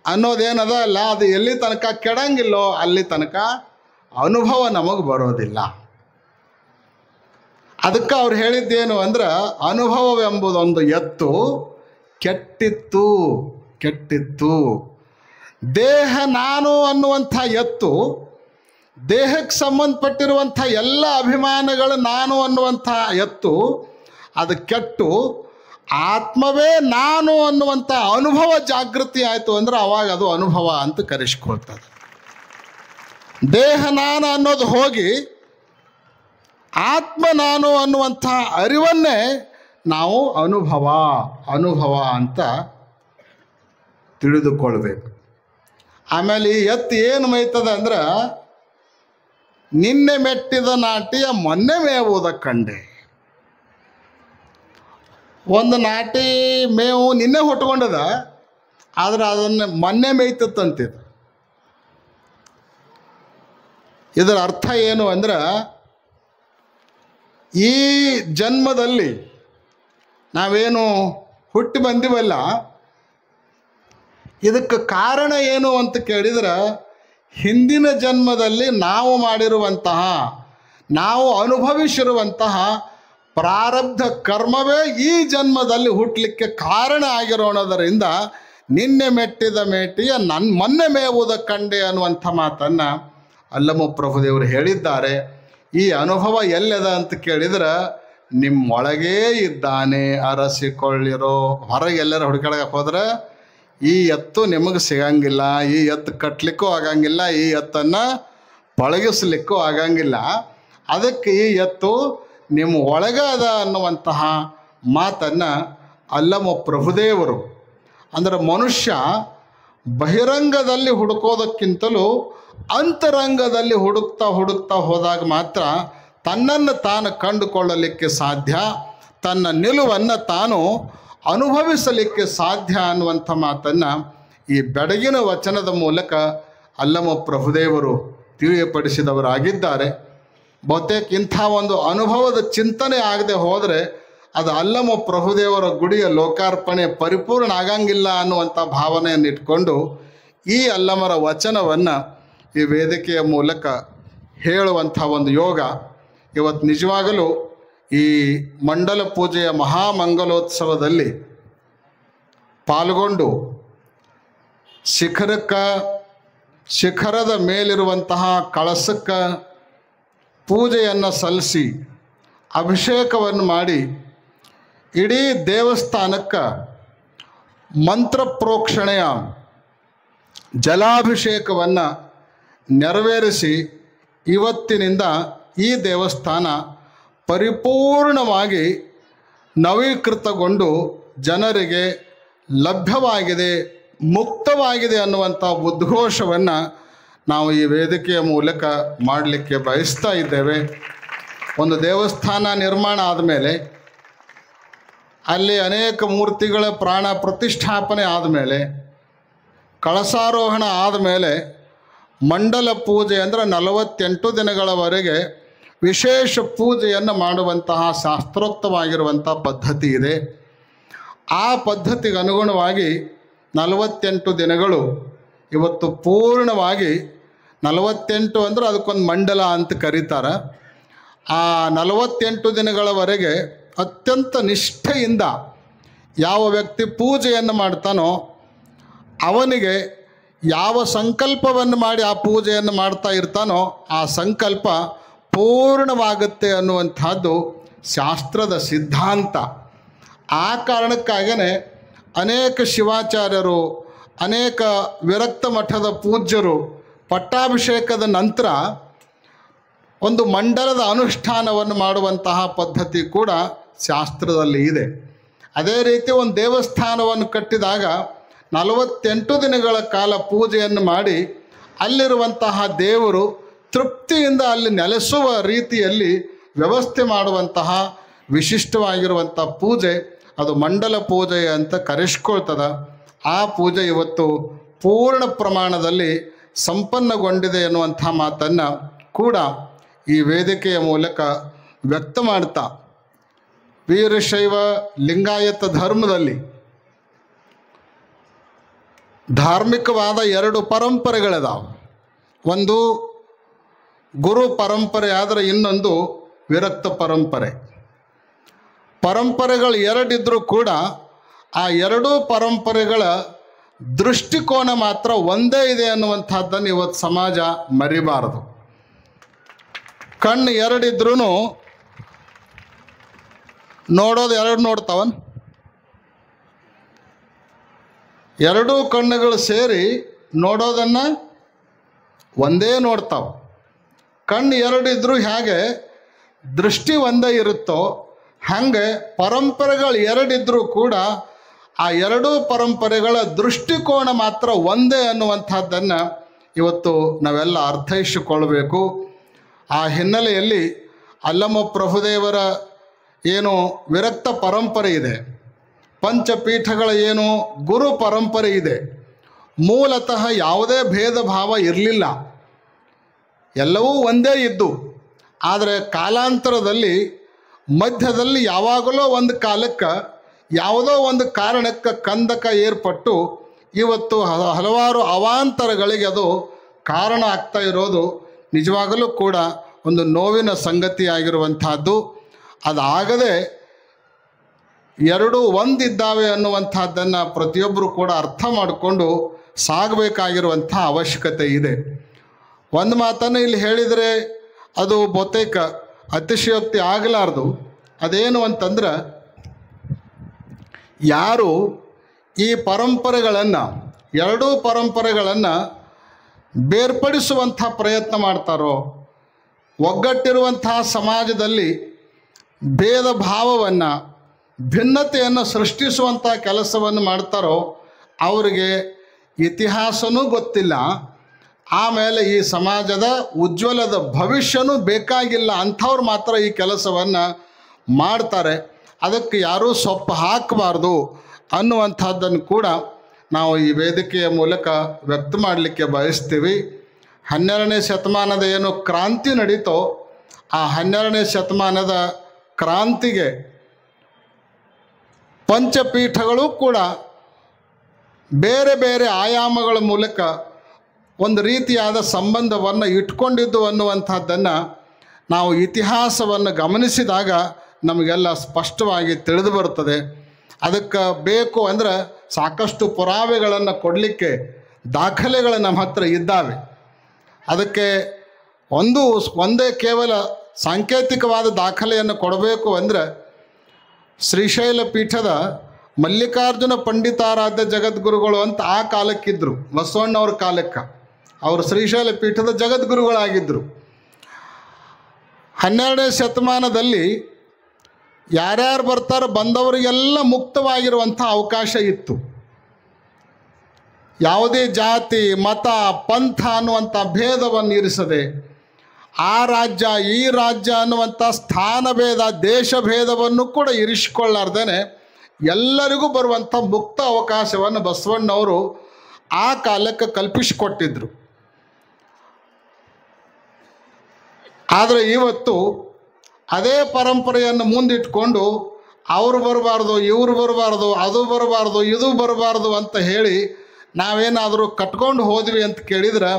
ಅನ್ನೋದೇನದ ಅಲ್ಲ, ಅದು ಎಲ್ಲಿ ತನಕ ಕೆಡಂಗಿಲ್ಲೋ ಅಲ್ಲಿ ತನಕ ಅನುಭವ ನಮಗೆ ಬರೋದಿಲ್ಲ. ಅದಕ್ಕೆ ಅವ್ರು ಹೇಳಿದ್ದೇನು ಅಂದ್ರೆ, ಅನುಭವವೆಂಬುದೊಂದು ಎತ್ತು ಕೆಟ್ಟಿತ್ತು. ದೇಹ ನಾನು ಅನ್ನುವಂಥ ಎತ್ತು, ದೇಹಕ್ಕೆ ಸಂಬಂಧಪಟ್ಟಿರುವಂಥ ಎಲ್ಲ ಅಭಿಮಾನಗಳು ನಾನು ಅನ್ನುವಂಥ ಎತ್ತು ಅದು ಕೆಟ್ಟು ಆತ್ಮವೇ ನಾನು ಅನ್ನುವಂಥ ಅನುಭವ ಜಾಗೃತಿ ಆಯಿತು ಅಂದ್ರೆ ಅವಾಗ ಅದು ಅನುಭವ ಅಂತ ಕರೆಸ್ಕೊಳ್ತದೆ. ದೇಹ ನಾನು ಅನ್ನೋದು ಹೋಗಿ ಆತ್ಮ ನಾನು ಅನ್ನುವಂಥ ಅರಿವನ್ನೇ ನಾವು ಅನುಭವ ಅಂತ ತಿಳಿದುಕೊಳ್ಬೇಕು. ಆಮೇಲೆ ಈ ಎತ್ತು ಏನು ಮೈತದ ಅಂದ್ರೆ, ನಿನ್ನೆ ಮೆಟ್ಟಿದ ನಾಟಿಯ ಮೊನ್ನೆ ಮೇವುದ ಕಂಡೆ. ಒಂದು ನಾಟಿ ಮೇವು ನಿನ್ನೆ ಹೊಟ್ಕೊಂಡದ, ಆದ್ರೆ ಅದನ್ನು ಮೊನ್ನೆ ಮೇಯ್ತಂತಿದ್ದು. ಇದರ ಅರ್ಥ ಏನು ಅಂದ್ರೆ, ಈ ಜನ್ಮದಲ್ಲಿ ನಾವೇನು ಹುಟ್ಟಿ ಬಂದಿವಲ್ಲ, ಇದಕ್ಕೆ ಕಾರಣ ಏನು ಅಂತ ಕೇಳಿದ್ರೆ, ಹಿಂದಿನ ಜನ್ಮದಲ್ಲಿ ನಾವು ಮಾಡಿರುವಂತಹ, ನಾವು ಅನುಭವಿಸಿರುವಂತಹ ಪ್ರಾರಬ್ಧ ಕರ್ಮವೇ ಈ ಜನ್ಮದಲ್ಲಿ ಹುಟ್ಟಲಿಕ್ಕೆ ಕಾರಣ ಆಗಿರೋಣದರಿಂದ ನಿನ್ನೆ ಮೆಟ್ಟಿದ ಮೇಟಿಯ ಮೊನ್ನೆ ಮೇವುದ ಕಂಡೆ ಅನ್ನುವಂಥ ಮಾತನ್ನು ಅಲ್ಲಮ ಪ್ರಭುದೇವರು ಹೇಳಿದ್ದಾರೆ. ಈ ಅನುಭವ ಎಲ್ಲದ ಅಂತ ಕೇಳಿದ್ರೆ, ನಿಮ್ಮೊಳಗೇ ಇದ್ದಾನೆ ಅರಸಿಕೊಳ್ಳಿರೋ. ಹೊರಗೆ ಎಲ್ಲರ ಹುಡುಕಾಡಕ್ಕೆ ಹೋದ್ರೆ ಈ ಎತ್ತು ನಿಮಗೆ ಸಿಗಂಗಿಲ್ಲ, ಈ ಎತ್ತು ಕಟ್ಟಲಿಕ್ಕೂ ಆಗಂಗಿಲ್ಲ, ಈ ಎತ್ತನ್ನು ಪಳಗಿಸ್ಲಿಕ್ಕೂ ಆಗಂಗಿಲ್ಲ. ಅದಕ್ಕೆ ಈ ಎತ್ತು ನಿಮ್ಮ ಒಳಗೆ ಅದ ಅನ್ನುವಂತಹ ಮಾತನ್ನು ಅಲ್ಲಮ ಪ್ರಭುದೇವರು, ಅಂದರೆ ಮನುಷ್ಯ ಬಹಿರಂಗದಲ್ಲಿ ಹುಡುಕೋದಕ್ಕಿಂತಲೂ ಅಂತರಂಗದಲ್ಲಿ ಹುಡುಕ್ತಾ ಹೋದಾಗ ಮಾತ್ರ ತನ್ನನ್ನು ತಾನು ಕಂಡುಕೊಳ್ಳಲಿಕ್ಕೆ ಸಾಧ್ಯ, ತನ್ನ ನಿಲುವನ್ನು ತಾನು ಅನುಭವಿಸಲಿಕ್ಕೆ ಸಾಧ್ಯ ಅನ್ನುವಂಥ ಮಾತನ್ನು ಈ ಬೆಡಗಿನ ವಚನದ ಮೂಲಕ ಅಲ್ಲಮ ಪ್ರಭುದೇವರು ತಿಳಿಯಪಡಿಸಿದವರಾಗಿದ್ದಾರೆ. ಬಹುತೇಕ ಇಂಥ ಒಂದು ಅನುಭವದ ಚಿಂತನೆ ಆಗದೆ ಹೋದರೆ ಅದು ಅಲ್ಲಮ ಪ್ರಭುದೇವರ ಗುಡಿಯ ಲೋಕಾರ್ಪಣೆ ಪರಿಪೂರ್ಣ ಆಗಂಗಿಲ್ಲ ಅನ್ನುವಂಥ ಭಾವನೆಯನ್ನು ಇಟ್ಕೊಂಡು ಈ ಅಲ್ಲಮರ ವಚನವನ್ನು ಈ ವೇದಿಕೆಯ ಮೂಲಕ ಹೇಳುವಂಥ ಒಂದು ಯೋಗ ಇವತ್ತು ನಿಜವಾಗಲೂ ಈ ಮಂಡಲ ಪೂಜೆಯ ಮಹಾಮಂಗಲೋತ್ಸವದಲ್ಲಿ ಪಾಲ್ಗೊಂಡು ಶಿಖರದ ಮೇಲಿರುವಂತಹ ಕಳಸಕ್ಕೆ ಪೂಜೆಯನ್ನು ಸಲ್ಲಿಸಿ ಅಭಿಷೇಕವನ್ನು ಮಾಡಿ ಇಡೀ ದೇವಸ್ಥಾನಕ್ಕೆ ಮಂತ್ರ ಪ್ರೋಕ್ಷಣೆಯ ಜಲಾಭಿಷೇಕವನ್ನು ನೆರವೇರಿಸಿ ಇವತ್ತಿನಿಂದ ಈ ದೇವಸ್ಥಾನ ಪರಿಪೂರ್ಣವಾಗಿ ನವೀಕೃತಗೊಂಡು ಜನರಿಗೆ ಲಭ್ಯವಾಗಿದೆ, ಮುಕ್ತವಾಗಿದೆ ಅನ್ನುವಂಥ ಉದ್ಘೋಷವನ್ನು ನಾವು ಈ ವೇದಿಕೆಯ ಮೂಲಕ ಮಾಡಲಿಕ್ಕೆ ಬಯಸ್ತಾ ಇದ್ದೇವೆ. ಒಂದು ದೇವಸ್ಥಾನ ನಿರ್ಮಾಣ ಆದಮೇಲೆ, ಅಲ್ಲಿ ಅನೇಕ ಮೂರ್ತಿಗಳ ಪ್ರಾಣ ಪ್ರತಿಷ್ಠಾಪನೆ ಆದಮೇಲೆ, ಕಳಸಾರೋಹಣ ಆದಮೇಲೆ ಮಂಡಲ ಪೂಜೆ ಅಂದರೆ 48 ದಿನಗಳವರೆಗೆ ವಿಶೇಷ ಪೂಜೆಯನ್ನು ಮಾಡುವಂತಹ ಶಾಸ್ತ್ರೋಕ್ತವಾಗಿರುವಂಥ ಪದ್ಧತಿ ಇದೆ. ಆ ಪದ್ಧತಿಗೆ ಅನುಗುಣವಾಗಿ 48 ದಿನಗಳು ಇವತ್ತು ಪೂರ್ಣವಾಗಿ 48 ಅಂದರೆ ಅದಕ್ಕೊಂದು ಮಂಡಲ ಅಂತ ಕರೀತಾರೆ. ಆ 48 ದಿನಗಳವರೆಗೆ ಅತ್ಯಂತ ನಿಷ್ಠೆಯಿಂದ ಯಾವ ವ್ಯಕ್ತಿ ಪೂಜೆಯನ್ನು ಮಾಡ್ತಾನೋ ಅವನಿಗೆ ಯಾವ ಸಂಕಲ್ಪವನ್ನು ಮಾಡಿ ಆ ಪೂಜೆಯನ್ನು ಮಾಡ್ತಾ ಇರ್ತಾನೋ ಆ ಸಂಕಲ್ಪ ಪೂರ್ಣವಾಗುತ್ತೆ ಅನ್ನುವಂಥದ್ದು ಶಾಸ್ತ್ರದ ಸಿದ್ಧಾಂತ. ಆ ಕಾರಣಕ್ಕಾಗೇ ಅನೇಕ ಶಿವಾಚಾರ್ಯರು, ಅನೇಕ ವಿರಕ್ತ ಮಠದ ಪೂಜ್ಯರು ಪಟ್ಟಾಭಿಷೇಕದ ನಂತರ ಒಂದು ಮಂಡಲದ ಅನುಷ್ಠಾನವನ್ನು ಮಾಡುವಂತಹ ಪದ್ಧತಿ ಕೂಡ ಶಾಸ್ತ್ರದಲ್ಲಿ ಇದೆ. ಅದೇ ರೀತಿ ಒಂದು ದೇವಸ್ಥಾನವನ್ನು ಕಟ್ಟಿದಾಗ 48 ದಿನಗಳ ಕಾಲ ಪೂಜೆಯನ್ನು ಮಾಡಿ ಅಲ್ಲಿರುವಂತಹ ದೇವರು ತೃಪ್ತಿಯಿಂದ ಅಲ್ಲಿ ನೆಲೆಸುವ ರೀತಿಯಲ್ಲಿ ವ್ಯವಸ್ಥೆ ಮಾಡುವಂತಹ ವಿಶಿಷ್ಟವಾಗಿರುವಂಥ ಪೂಜೆ ಅದು ಮಂಡಲ ಪೂಜೆ ಅಂತ ಕರೆಸ್ಕೊಳ್ತದೆ. ಆ ಪೂಜೆ ಇವತ್ತು ಪೂರ್ಣ ಪ್ರಮಾಣದಲ್ಲಿ ಸಂಪನ್ನಗೊಂಡಿದೆ ಎನ್ನುವಂಥ ಮಾತನ್ನು ಕೂಡ ಈ ವೇದಿಕೆಯ ಮೂಲಕ ವ್ಯಕ್ತ ಮಾಡ್ತಾ, ವೀರಶೈವ ಲಿಂಗಾಯತ ಧರ್ಮದಲ್ಲಿ ಧಾರ್ಮಿಕವಾದ 2 ಪರಂಪರೆಗಳಿದಾವೆ. ಒಂದು ಗುರು ಪರಂಪರೆ ಆದರೆ ಇನ್ನೊಂದು ವಿರಕ್ತ ಪರಂಪರೆ. ಪರಂಪರೆಗಳು 2 ಇದ್ದರೂ ಕೂಡ ಆ 2 ಪರಂಪರೆಗಳ ದೃಷ್ಟಿಕೋನ ಮಾತ್ರ ಒಂದೇ ಇದೆ ಅನ್ನುವಂಥದ್ದನ್ನು ಇವತ್ತು ಸಮಾಜ ಮರಿಬಾರದು. ಕಣ್ಣು 2 ಇದ್ರೂ ನೋಡೋದು 2 ನೋಡ್ತಾವನ್. 2 ಕಣ್ಣುಗಳು ಸೇರಿ ನೋಡೋದನ್ನು ಒಂದೇ ನೋಡ್ತಾವೆ. ಕಣ್ಣು 2 ಇದ್ದರೂ ಹೇಗೆ ದೃಷ್ಟಿ ಒಂದೇ ಇರುತ್ತೋ ಹಾಗೆ ಪರಂಪರೆಗಳು 2 ಇದ್ದರೂ ಕೂಡ ಆ 2 ಪರಂಪರೆಗಳ ದೃಷ್ಟಿಕೋನ ಮಾತ್ರ ಒಂದೇ ಅನ್ನುವಂಥದ್ದನ್ನು ಇವತ್ತು ನಾವೆಲ್ಲ ಅರ್ಥೈಸಿಕೊಳ್ಬೇಕು. ಆ ಹಿನ್ನೆಲೆಯಲ್ಲಿ ಅಲ್ಲಮ ಪ್ರಭುದೇವರ ಏನು ವಿರಕ್ತ ಪರಂಪರೆ ಇದೆ, ಪಂಚಪೀಠಗಳ ಏನು ಗುರು ಪರಂಪರೆ ಇದೆ, ಮೂಲತಃ ಯಾವುದೇ ಭೇದ ಭಾವ ಇರಲಿಲ್ಲ, ಎಲ್ಲವೂ ಒಂದೇ ಇದ್ದು. ಆದರೆ ಕಾಲಾಂತರದಲ್ಲಿ ಮಧ್ಯದಲ್ಲಿ ಯಾವಾಗಲೂ ಒಂದು ಕಾಲಕ್ಕೆ ಯಾವುದೋ ಒಂದು ಕಾರಣಕ್ಕೆ ಕಂದಕ ಏರ್ಪಟ್ಟು ಇವತ್ತು ಹಲವಾರು ಅವಾಂತರಗಳಿಗೆ ಅದು ಕಾರಣ ಆಗ್ತಾ ಇರೋದು ನಿಜವಾಗಲೂ ಕೂಡ ಒಂದು ನೋವಿನ ಸಂಗತಿಯಾಗಿರುವಂಥದ್ದು. ಅದಾಗದೆ 2 ಒಂದಿದ್ದಾವೆ ಅನ್ನುವಂಥದ್ದನ್ನು ಪ್ರತಿಯೊಬ್ಬರು ಕೂಡ ಅರ್ಥ ಮಾಡಿಕೊಂಡು ಸಾಗಬೇಕಾಗಿರುವಂಥ ಅವಶ್ಯಕತೆ ಇದೆ. ಒಂದು ಮಾತನ್ನು ಇಲ್ಲಿ ಹೇಳಿದರೆ ಅದು ಬಹುತೇಕ ಅತಿಶಯೋಕ್ತಿ ಆಗಲಾರ್ದು. ಅದೇನು ಅಂತಂದ್ರೆ, ಯಾರು ಈ ಪರಂಪರೆಗಳನ್ನು 2 ಪರಂಪರೆಗಳನ್ನು ಬೇರ್ಪಡಿಸುವಂಥ ಪ್ರಯತ್ನ ಮಾಡ್ತಾರೋ, ಒಗ್ಗಟ್ಟಿರುವಂಥ ಸಮಾಜದಲ್ಲಿ ಭೇದ ಭಾವವನ್ನು, ಭಿನ್ನತೆಯನ್ನು ಸೃಷ್ಟಿಸುವಂಥ ಕೆಲಸವನ್ನು ಮಾಡ್ತಾರೋ ಅವರಿಗೆ ಇತಿಹಾಸನೂ ಗೊತ್ತಿಲ್ಲ, ಆಮೇಲೆ ಈ ಸಮಾಜದ ಉಜ್ವಲದ ಭವಿಷ್ಯನೂ ಬೇಕಾಗಿಲ್ಲ. ಅಂಥವ್ರು ಮಾತ್ರ ಈ ಕೆಲಸವನ್ನು ಮಾಡ್ತಾರೆ. ಅದಕ್ಕೆ ಯಾರೂ ಸೊಪ್ಪು ಹಾಕಬಾರ್ದು ಅನ್ನುವಂಥದ್ದನ್ನು ಕೂಡ ನಾವು ಈ ವೇದಿಕೆಯ ಮೂಲಕ ವ್ಯಕ್ತ ಮಾಡಲಿಕ್ಕೆ ಬಯಸ್ತೀವಿ. 12ನೇ ಶತಮಾನದ ಏನು ಕ್ರಾಂತಿ ನಡೀತೋ ಆ 12ನೇ ಶತಮಾನದ ಕ್ರಾಂತಿಗೆ ಪಂಚಪೀಠಗಳು ಕೂಡ ಬೇರೆ ಬೇರೆ ಆಯಾಮಗಳ ಮೂಲಕ ಒಂದು ರೀತಿಯಾದ ಸಂಬಂಧವನ್ನು ಇಟ್ಕೊಂಡಿದ್ದು ಅನ್ನುವಂಥದ್ದನ್ನು ನಾವು ಇತಿಹಾಸವನ್ನು ಗಮನಿಸಿದಾಗ ನಮಗೆಲ್ಲ ಸ್ಪಷ್ಟವಾಗಿ ತಿಳಿದು ಬರ್ತದೆ. ಅದಕ್ಕೆ ಬೇಕು ಅಂದರೆ ಸಾಕಷ್ಟು ಪುರಾವೆಗಳನ್ನು ಕೊಡಲಿಕ್ಕೆ ದಾಖಲೆಗಳು ನಮ್ಮ ಹತ್ರ ಇದ್ದಾವೆ. ಅದಕ್ಕೆ ಒಂದೇ ಕೇವಲ ಸಾಂಕೇತಿಕವಾದ ದಾಖಲೆಯನ್ನು ಕೊಡಬೇಕು ಅಂದರೆ, ಶ್ರೀಶೈಲ ಪೀಠದ ಮಲ್ಲಿಕಾರ್ಜುನ ಪಂಡಿತಾರಾಧ್ಯ ಜಗದ್ಗುರುಗಳು ಅಂತ ಆ ಕಾಲಕ್ಕಿದ್ದರು, ಬಸವಣ್ಣವ್ರ ಕಾಲಕ್ಕೆ. ಅವರು ಶ್ರೀಶೈಲ ಪೀಠದ ಜಗದ್ಗುರುಗಳಾಗಿದ್ದರು. 12ನೇ ಶತಮಾನದಲ್ಲಿ ಯಾರ್ಯಾರು ಬರ್ತಾರೋ ಬಂದವರಿಗೆಲ್ಲ ಮುಕ್ತವಾಗಿರುವಂಥ ಅವಕಾಶ ಇತ್ತು. ಯಾವುದೇ ಜಾತಿ ಮತ ಪಂಥ ಅನ್ನುವಂಥ ಭೇದವನ್ನು ಇರಿಸದೆ, ಆ ರಾಜ್ಯ ಈ ರಾಜ್ಯ ಅನ್ನುವಂಥ ಸ್ಥಾನಭೇದ ದೇಶ ಭೇದವನ್ನು ಕೂಡ ಇರಿಸಿಕೊಳ್ಳಾರ್ದೇ ಎಲ್ಲರಿಗೂ ಬರುವಂಥ ಮುಕ್ತ ಅವಕಾಶವನ್ನು ಬಸವಣ್ಣವರು ಆ ಕಾಲಕ್ಕೆ ಕಲ್ಪಿಸಿಕೊಟ್ಟಿದ್ರು. ಆದರೆ ಇವತ್ತು ಅದೇ ಪರಂಪರೆಯನ್ನು ಮುಂದಿಟ್ಕೊಂಡು ಅವರು ಬರಬಾರ್ದು, ಇವರು ಬರಬಾರ್ದು, ಅದು ಬರಬಾರ್ದು, ಇದು ಬರಬಾರ್ದು ಅಂತ ಹೇಳಿ ನಾವೇನಾದರೂ ಕಟ್ಕೊಂಡು ಹೋದ್ವಿ ಅಂತ ಕೇಳಿದ್ರೆ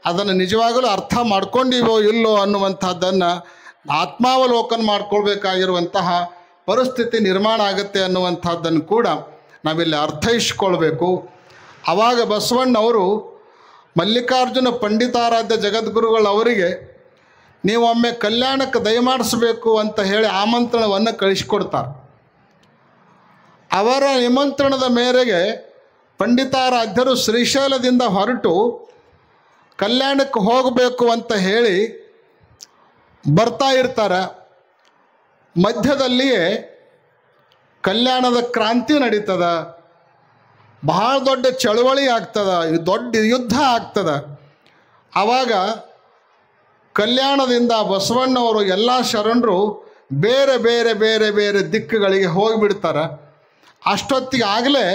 ಅದನ್ನು ನಿಜವಾಗಲೂ ಅರ್ಥ ಮಾಡ್ಕೊಂಡಿವೋ ಇಲ್ಲೋ ಅನ್ನುವಂಥದ್ದನ್ನು ಆತ್ಮಾವಲೋಕನ ಮಾಡ್ಕೊಳ್ಬೇಕಾಗಿರುವಂತಹ ಪರಿಸ್ಥಿತಿ ನಿರ್ಮಾಣ ಆಗುತ್ತೆ ಅನ್ನುವಂಥದ್ದನ್ನು ಕೂಡ ನಾವಿಲ್ಲಿ ಅರ್ಥೈಸ್ಕೊಳ್ಬೇಕು. ಆವಾಗ ಬಸವಣ್ಣವರು ಮಲ್ಲಿಕಾರ್ಜುನ ಪಂಡಿತಾರಾಧ್ಯ ಜಗದ್ಗುರುಗಳವರಿಗೆ ನೀವೊಮ್ಮೆ ಕಲ್ಯಾಣಕ್ಕೆ ದಯಮಾಡಿಸಬೇಕು ಅಂತ ಹೇಳಿ ಆಮಂತ್ರಣವನ್ನು ಕಳಿಸಿಕೊಡ್ತಾರೆ. ಅವರ ನಿಮಂತ್ರಣದ ಮೇರೆಗೆ ಪಂಡಿತಾರಾಧ್ಯರು ಶ್ರೀಶೈಲದಿಂದ ಹೊರಟು ಕಲ್ಯಾಣಕ್ಕೆ ಹೋಗಬೇಕು ಅಂತ ಹೇಳಿ ಬರ್ತಾ ಇರ್ತಾರೆ. ಮಧ್ಯದಲ್ಲಿಯೇ ಕಲ್ಯಾಣದ ಕ್ರಾಂತಿ ನಡೀತದ, ಬಹಳ ದೊಡ್ಡ ಚಳವಳಿ ಆಗ್ತದ, ದೊಡ್ಡ ಯುದ್ಧ ಆಗ್ತದ. ಆವಾಗ ಕಲ್ಯಾಣದಿಂದ ಬಸವಣ್ಣವರು ಎಲ್ಲ ಶರಣರು ಬೇರೆ ಬೇರೆ ಬೇರೆ ಬೇರೆ ದಿಕ್ಕುಗಳಿಗೆ ಹೋಗಿಬಿಡ್ತಾರೆ. ಅಷ್ಟೊತ್ತಿಗೆ ಆಗಲೇ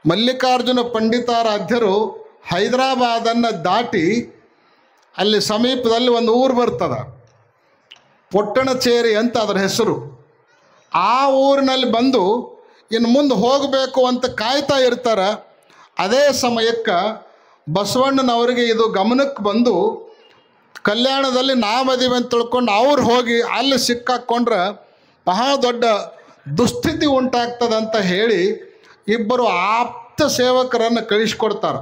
ಮಲ್ಲಿಕಾರ್ಜುನ ಪಂಡಿತಾರಾಧ್ಯರು ಹೈದರಾಬಾದನ್ನು ದಾಟಿ ಅಲ್ಲಿ ಸಮೀಪದಲ್ಲಿ ಒಂದು ಊರು ಬರ್ತದೆ, ಪೊಟ್ಟಣಚೇರಿ ಅಂತ ಅದರ ಹೆಸರು. ಆ ಊರಿನಲ್ಲಿ ಬಂದು ಇನ್ನು ಮುಂದೆ ಹೋಗಬೇಕು ಅಂತ ಕಾಯ್ತಾ ಇರ್ತಾರೆ. ಅದೇ ಸಮಯಕ್ಕೆ ಬಸವಣ್ಣನವರಿಗೆ ಇದು ಗಮನಕ್ಕೆ ಬಂದು ಕಲ್ಯಾಣದಲ್ಲಿ ನಾವದೀವಿ ಅಂತ ತಿಳ್ಕೊಂಡು ಅವ್ರು ಹೋಗಿ ಅಲ್ಲಿ ಸಿಕ್ಕಾಕ್ಕೊಂಡ್ರೆ ಬಹಳ ದೊಡ್ಡ ದುಸ್ಥಿತಿ ಉಂಟಾಗ್ತದಂತ ಹೇಳಿ ಇಬ್ಬರು ಆಪ್ತ ಸೇವಕರನ್ನು ಕಳಿಸ್ಕೊಡ್ತಾರೆ.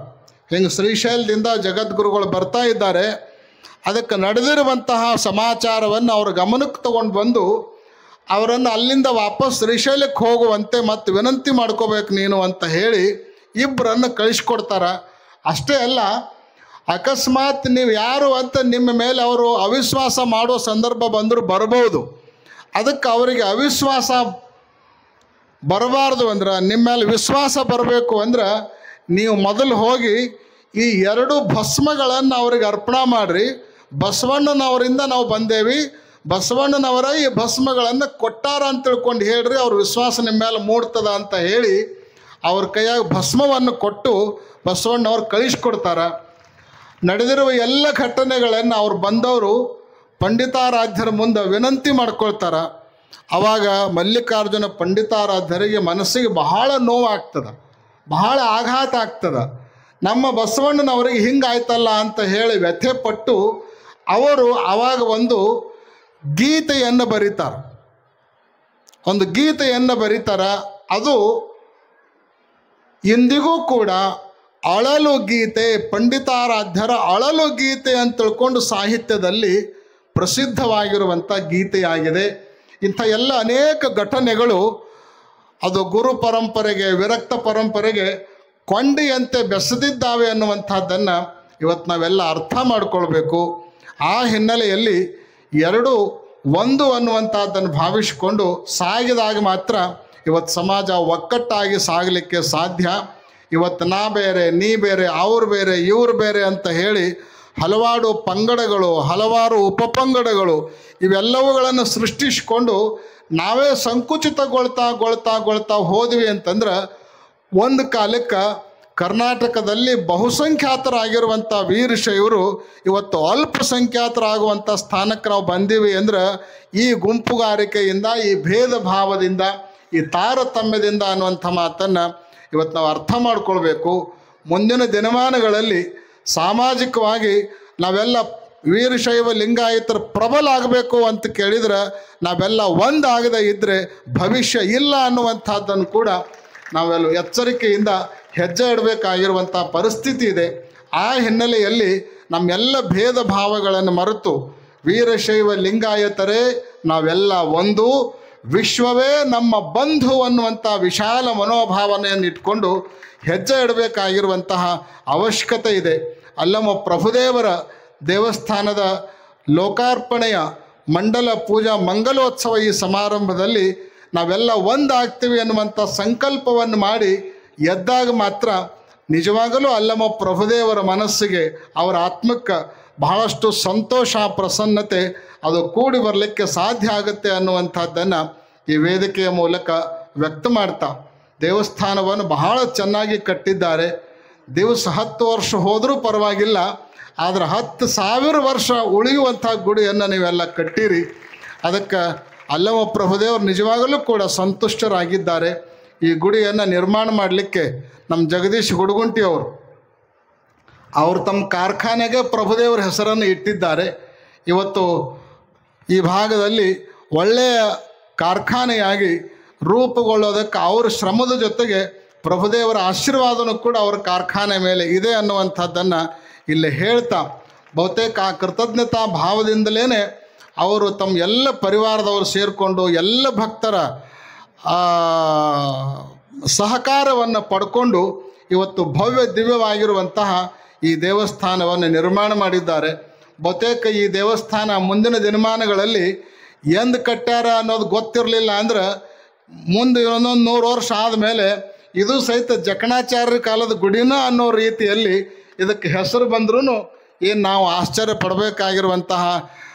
ಹಿಂಗೆ ಶ್ರೀಶೈಲದಿಂದ ಜಗದ್ಗುರುಗಳು ಬರ್ತಾ ಇದ್ದಾರೆ, ಅದಕ್ಕೆ ನಡೆದಿರುವಂತಹ ಸಮಾಚಾರವನ್ನು ಅವ್ರ ಗಮನಕ್ಕೆ ತಗೊಂಡು ಬಂದು ಅವರನ್ನು ಅಲ್ಲಿಂದ ವಾಪಸ್ ಶ್ರೀಶೈಲಕ್ಕೆ ಹೋಗುವಂತೆ ಮತ್ತು ವಿನಂತಿ ಮಾಡ್ಕೋಬೇಕು ನೀನು ಅಂತ ಹೇಳಿ ಇಬ್ಬರನ್ನು ಕಳಿಸ್ಕೊಡ್ತಾರೆ. ಅಷ್ಟೇ ಅಲ್ಲ, ಅಕಸ್ಮಾತ್ ನೀವು ಯಾರು ಅಂತ ನಿಮ್ಮ ಮೇಲೆ ಅವರು ಅವಿಶ್ವಾಸ ಮಾಡೋ ಸಂದರ್ಭ ಬಂದರೂ ಬರ್ಬೋದು. ಅದಕ್ಕೆ ಅವರಿಗೆ ಅವಿಶ್ವಾಸ ಬರಬಾರ್ದು ಅಂದ್ರೆ, ನಿಮ್ಮ ಮೇಲೆ ವಿಶ್ವಾಸ ಬರಬೇಕು ಅಂದ್ರೆ ನೀವು ಮೊದಲು ಹೋಗಿ ಈ 2 ಭಸ್ಮಗಳನ್ನು ಅವ್ರಿಗೆ ಅರ್ಪಣೆ ಮಾಡಿರಿ. ಬಸವಣ್ಣನವರಿಂದ ನಾವು ಬಂದೇವಿ, ಬಸವಣ್ಣನವರ ಈ ಭಸ್ಮಗಳನ್ನು ಕೊಟ್ಟಾರ ಅಂತ ತಿಳ್ಕೊಂಡು ಹೇಳ್ರಿ, ಅವ್ರ ವಿಶ್ವಾಸ ನಿಮ್ಮ ಮೇಲೆ ಮೂಡ್ತದ ಅಂತ ಹೇಳಿ ಅವ್ರ ಕೈಯಾಗ ಭಸ್ಮವನ್ನು ಕೊಟ್ಟು ಬಸವಣ್ಣವ್ರು ಕಳಿಸ್ಕೊಡ್ತಾರೆ. ನಡೆದಿರುವ ಎಲ್ಲ ಘಟನೆಗಳನ್ನು ಅವ್ರು ಬಂದವರು ಪಂಡಿತಾರಾಧ್ಯರ ಮುಂದೆ ವಿನಂತಿ ಮಾಡ್ಕೊಳ್ತಾರೆ. ಆವಾಗ ಮಲ್ಲಿಕಾರ್ಜುನ ಪಂಡಿತಾರಾಧ್ಯರಿಗೆ ಮನಸ್ಸಿಗೆ ಬಹಳ ನೋವಾಗ್ತದೆ, ಬಹಳ ಆಘಾತ ಆಗ್ತದೆ. ನಮ್ಮ ಬಸವಣ್ಣನವರಿಗೆ ಹಿಂಗಾಯ್ತಲ್ಲ ಅಂತ ಹೇಳಿ ವ್ಯಥೆಪಟ್ಟು ಅವರು ಆವಾಗ ಒಂದು ಗೀತೆಯನ್ನು ಬರೀತಾರೆ. ಒಂದು ಗೀತೆಯನ್ನು ಬರೀತಾರೆ. ಅದು ಇಂದಿಗೂ ಕೂಡ ಅಳಲು ಗೀತೆ, ಪಂಡಿತಾರಾಧ್ಯರ ಅಳಲು ಗೀತೆ ಅಂತ ತಿಳ್ಕೊಂಡು ಸಾಹಿತ್ಯದಲ್ಲಿ ಪ್ರಸಿದ್ಧವಾಗಿರುವಂಥ ಗೀತೆಯಾಗಿದೆ. ಇಂಥ ಎಲ್ಲ ಅನೇಕ ಘಟನೆಗಳು ಅದು ಗುರು ಪರಂಪರೆಗೆ, ವಿರಕ್ತ ಪರಂಪರೆಗೆ ಕೊಂಡಿಯಂತೆ ಬೆಸೆದಿದ್ದಾವೆ ಅನ್ನುವಂಥದ್ದನ್ನು ಇವತ್ತು ನಾವೆಲ್ಲ ಅರ್ಥ ಮಾಡಿಕೊಳ್ಬೇಕು. ಆ ಹಿನ್ನೆಲೆಯಲ್ಲಿ 2 ಒಂದು ಅನ್ನುವಂಥದ್ದನ್ನು ಭಾವಿಸಿಕೊಂಡು ಸಾಗಿದಾಗ ಮಾತ್ರ ಇವತ್ತು ಸಮಾಜ ಒಕ್ಕಟ್ಟಾಗಿ ಸಾಗಲಿಕ್ಕೆ ಸಾಧ್ಯ. ಇವತ್ತು ನಾ ಬೇರೆ, ನೀ ಬೇರೆ, ಅವ್ರು ಬೇರೆ, ಇವ್ರು ಬೇರೆ ಅಂತ ಹೇಳಿ ಹಲವಾರು ಪಂಗಡಗಳು, ಹಲವಾರು ಉಪಪಂಗಡಗಳು ಇವೆಲ್ಲವುಗಳನ್ನು ಸೃಷ್ಟಿಸಿಕೊಂಡು ನಾವೇ ಸಂಕುಚಿತಗೊಳ್ತಾ ಹೋದ್ವಿ ಅಂತಂದ್ರೆ ಒಂದು ಕಾಲಕ್ಕೆ ಕರ್ನಾಟಕದಲ್ಲಿ ಬಹುಸಂಖ್ಯಾತರಾಗಿರುವಂಥ ವೀರಶೈವರು ಇವತ್ತು ಅಲ್ಪಸಂಖ್ಯಾತರಾಗುವಂಥ ಸ್ಥಾನಕ್ಕೆ ನಾವು ಬಂದೀವಿ ಅಂದ್ರೆ ಈ ಗುಂಪುಗಾರಿಕೆಯಿಂದ, ಈ ಭೇದ ಭಾವದಿಂದ, ಈ ತಾರತಮ್ಯದಿಂದ ಅನ್ನುವಂಥ ಮಾತನ್ನು ಇವತ್ತು ನಾವು ಅರ್ಥ ಮಾಡ್ಕೊಳ್ಬೇಕು. ಮುಂದಿನ ದಿನಮಾನಗಳಲ್ಲಿ ಸಾಮಾಜಿಕವಾಗಿ ನಾವೆಲ್ಲ ವೀರಶೈವ ಲಿಂಗಾಯತರ ಪ್ರಬಲ ಆಗಬೇಕು ಅಂತ ಕೇಳಿದ್ರೆ ನಾವೆಲ್ಲ ಒಂದಾಗದೇ ಇದ್ದರೆ ಭವಿಷ್ಯ ಇಲ್ಲ ಅನ್ನುವಂಥದ್ದನ್ನು ಕೂಡ ನಾವೆಲ್ಲ ಎಚ್ಚರಿಕೆಯಿಂದ ಹೆಜ್ಜೆ ಇಡಬೇಕಾಗಿರುವಂಥ ಪರಿಸ್ಥಿತಿ ಇದೆ. ಆ ಹಿನ್ನೆಲೆಯಲ್ಲಿ ನಮ್ಮೆಲ್ಲ ಭೇದ ಭಾವಗಳನ್ನು ಮರೆತು ವೀರಶೈವ ಲಿಂಗಾಯತರೇ ನಾವೆಲ್ಲ ಒಂದು, ವಿಶ್ವವೇ ನಮ್ಮ ಬಂಧು ಅನ್ನುವಂಥ ವಿಶಾಲ ಮನೋಭಾವನೆಯನ್ನು ಇಟ್ಕೊಂಡು ಹೆಜ್ಜೆ ಇಡಬೇಕಾಗಿರುವಂತಹ ಅವಶ್ಯಕತೆ ಇದೆ. ಅಲ್ಲಮ್ಮ ಪ್ರಭುದೇವರ ದೇವಸ್ಥಾನದ ಲೋಕಾರ್ಪಣೆಯ ಮಂಡಲ ಪೂಜಾ ಮಂಗಲೋತ್ಸವ ಈ ಸಮಾರಂಭದಲ್ಲಿ ನಾವೆಲ್ಲ ಒಂದಾಗ್ತೀವಿ ಅನ್ನುವಂಥ ಸಂಕಲ್ಪವನ್ನು ಮಾಡಿ ಎದ್ದಾಗ ಮಾತ್ರ ನಿಜವಾಗಲೂ ಅಲ್ಲಮ ಪ್ರಭುದೇವರ ಮನಸ್ಸಿಗೆ, ಅವರ ಆತ್ಮಕ್ಕೆ ಬಹಳಷ್ಟು ಸಂತೋಷ, ಪ್ರಸನ್ನತೆ ಅದು ಕೂಡಿ ಬರಲಿಕ್ಕೆ ಸಾಧ್ಯ ಆಗುತ್ತೆ ಅನ್ನುವಂಥದ್ದನ್ನು ಈ ವೇದಿಕೆಯ ಮೂಲಕ ವ್ಯಕ್ತ ಮಾಡ್ತಾ, ದೇವಸ್ಥಾನವನ್ನು ಬಹಳ ಚೆನ್ನಾಗಿ ಕಟ್ಟಿದ್ದಾರೆ. ದಿವಸ 10 ವರ್ಷ ಹೋದರೂ ಪರವಾಗಿಲ್ಲ, ಆದರೆ 10,000 ವರ್ಷ ಉಳಿಯುವಂಥ ಗುಡಿಯನ್ನು ನೀವೆಲ್ಲ ಕಟ್ಟಿರಿ. ಅದಕ್ಕೆ ಅಲ್ಲಮ ಪ್ರಭುದೇವರು ನಿಜವಾಗಲೂ ಕೂಡ ಸಂತುಷ್ಟರಾಗಿದ್ದಾರೆ. ಈ ಗುಡಿಯನ್ನು ನಿರ್ಮಾಣ ಮಾಡಲಿಕ್ಕೆ ನಮ್ಮ ಜಗದೀಶ್ ಗುಡುಗುಂಟಿ ಅವರು ತಮ್ಮ ಕಾರ್ಖಾನೆಗೆ ಪ್ರಭುದೇವರ ಹೆಸರನ್ನು ಇಟ್ಟಿದ್ದಾರೆ. ಇವತ್ತು ಈ ಭಾಗದಲ್ಲಿ ಒಳ್ಳೆಯ ಕಾರ್ಖಾನೆಯಾಗಿ ರೂಪುಗೊಳ್ಳೋದಕ್ಕೆ ಅವರ ಶ್ರಮದ ಜೊತೆಗೆ ಪ್ರಭುದೇವರ ಆಶೀರ್ವಾದನೂ ಕೂಡ ಅವರ ಕಾರ್ಖಾನೆ ಮೇಲೆ ಇದೆ ಅನ್ನುವಂಥದ್ದನ್ನು ಇಲ್ಲಿ ಹೇಳ್ತಾ, ಬಹುತೇಕ ಆ ಕೃತಜ್ಞತಾ ಭಾವದಿಂದಲೇ ಅವರು ತಮ್ಮ ಎಲ್ಲ ಪರಿವಾರದವರು ಸೇರಿಕೊಂಡು ಎಲ್ಲ ಭಕ್ತರ ಸಹಕಾರವನ್ನು ಪಡ್ಕೊಂಡು ಇವತ್ತು ಭವ್ಯ ದಿವ್ಯವಾಗಿರುವಂತಹ ಈ ದೇವಸ್ಥಾನವನ್ನು ನಿರ್ಮಾಣ ಮಾಡಿದ್ದಾರೆ. ಬಹುತೇಕ ಈ ದೇವಸ್ಥಾನ ಮುಂದಿನ ದಿನಮಾನಗಳಲ್ಲಿ ಎಂದು ಕಟ್ಟ್ಯಾರ ಅನ್ನೋದು ಗೊತ್ತಿರಲಿಲ್ಲ. ಅಂದ್ರೆ ಮುಂದೆ ಇನ್ನೊಂದು 100 ವರ್ಷ ಆದಮೇಲೆ ಇದು ಸಹಿತ ಜಕಣಾಚಾರ್ಯರ ಕಾಲದ ಗುಡಿನ ಅನ್ನೋ ರೀತಿಯಲ್ಲಿ ಇದಕ್ಕೆ ಹೆಸರು ಬಂದ್ರೂ ಏನು ನಾವು ಆಶ್ಚರ್ಯ ಪಡಬೇಕಾಗಿರುವಂತಹ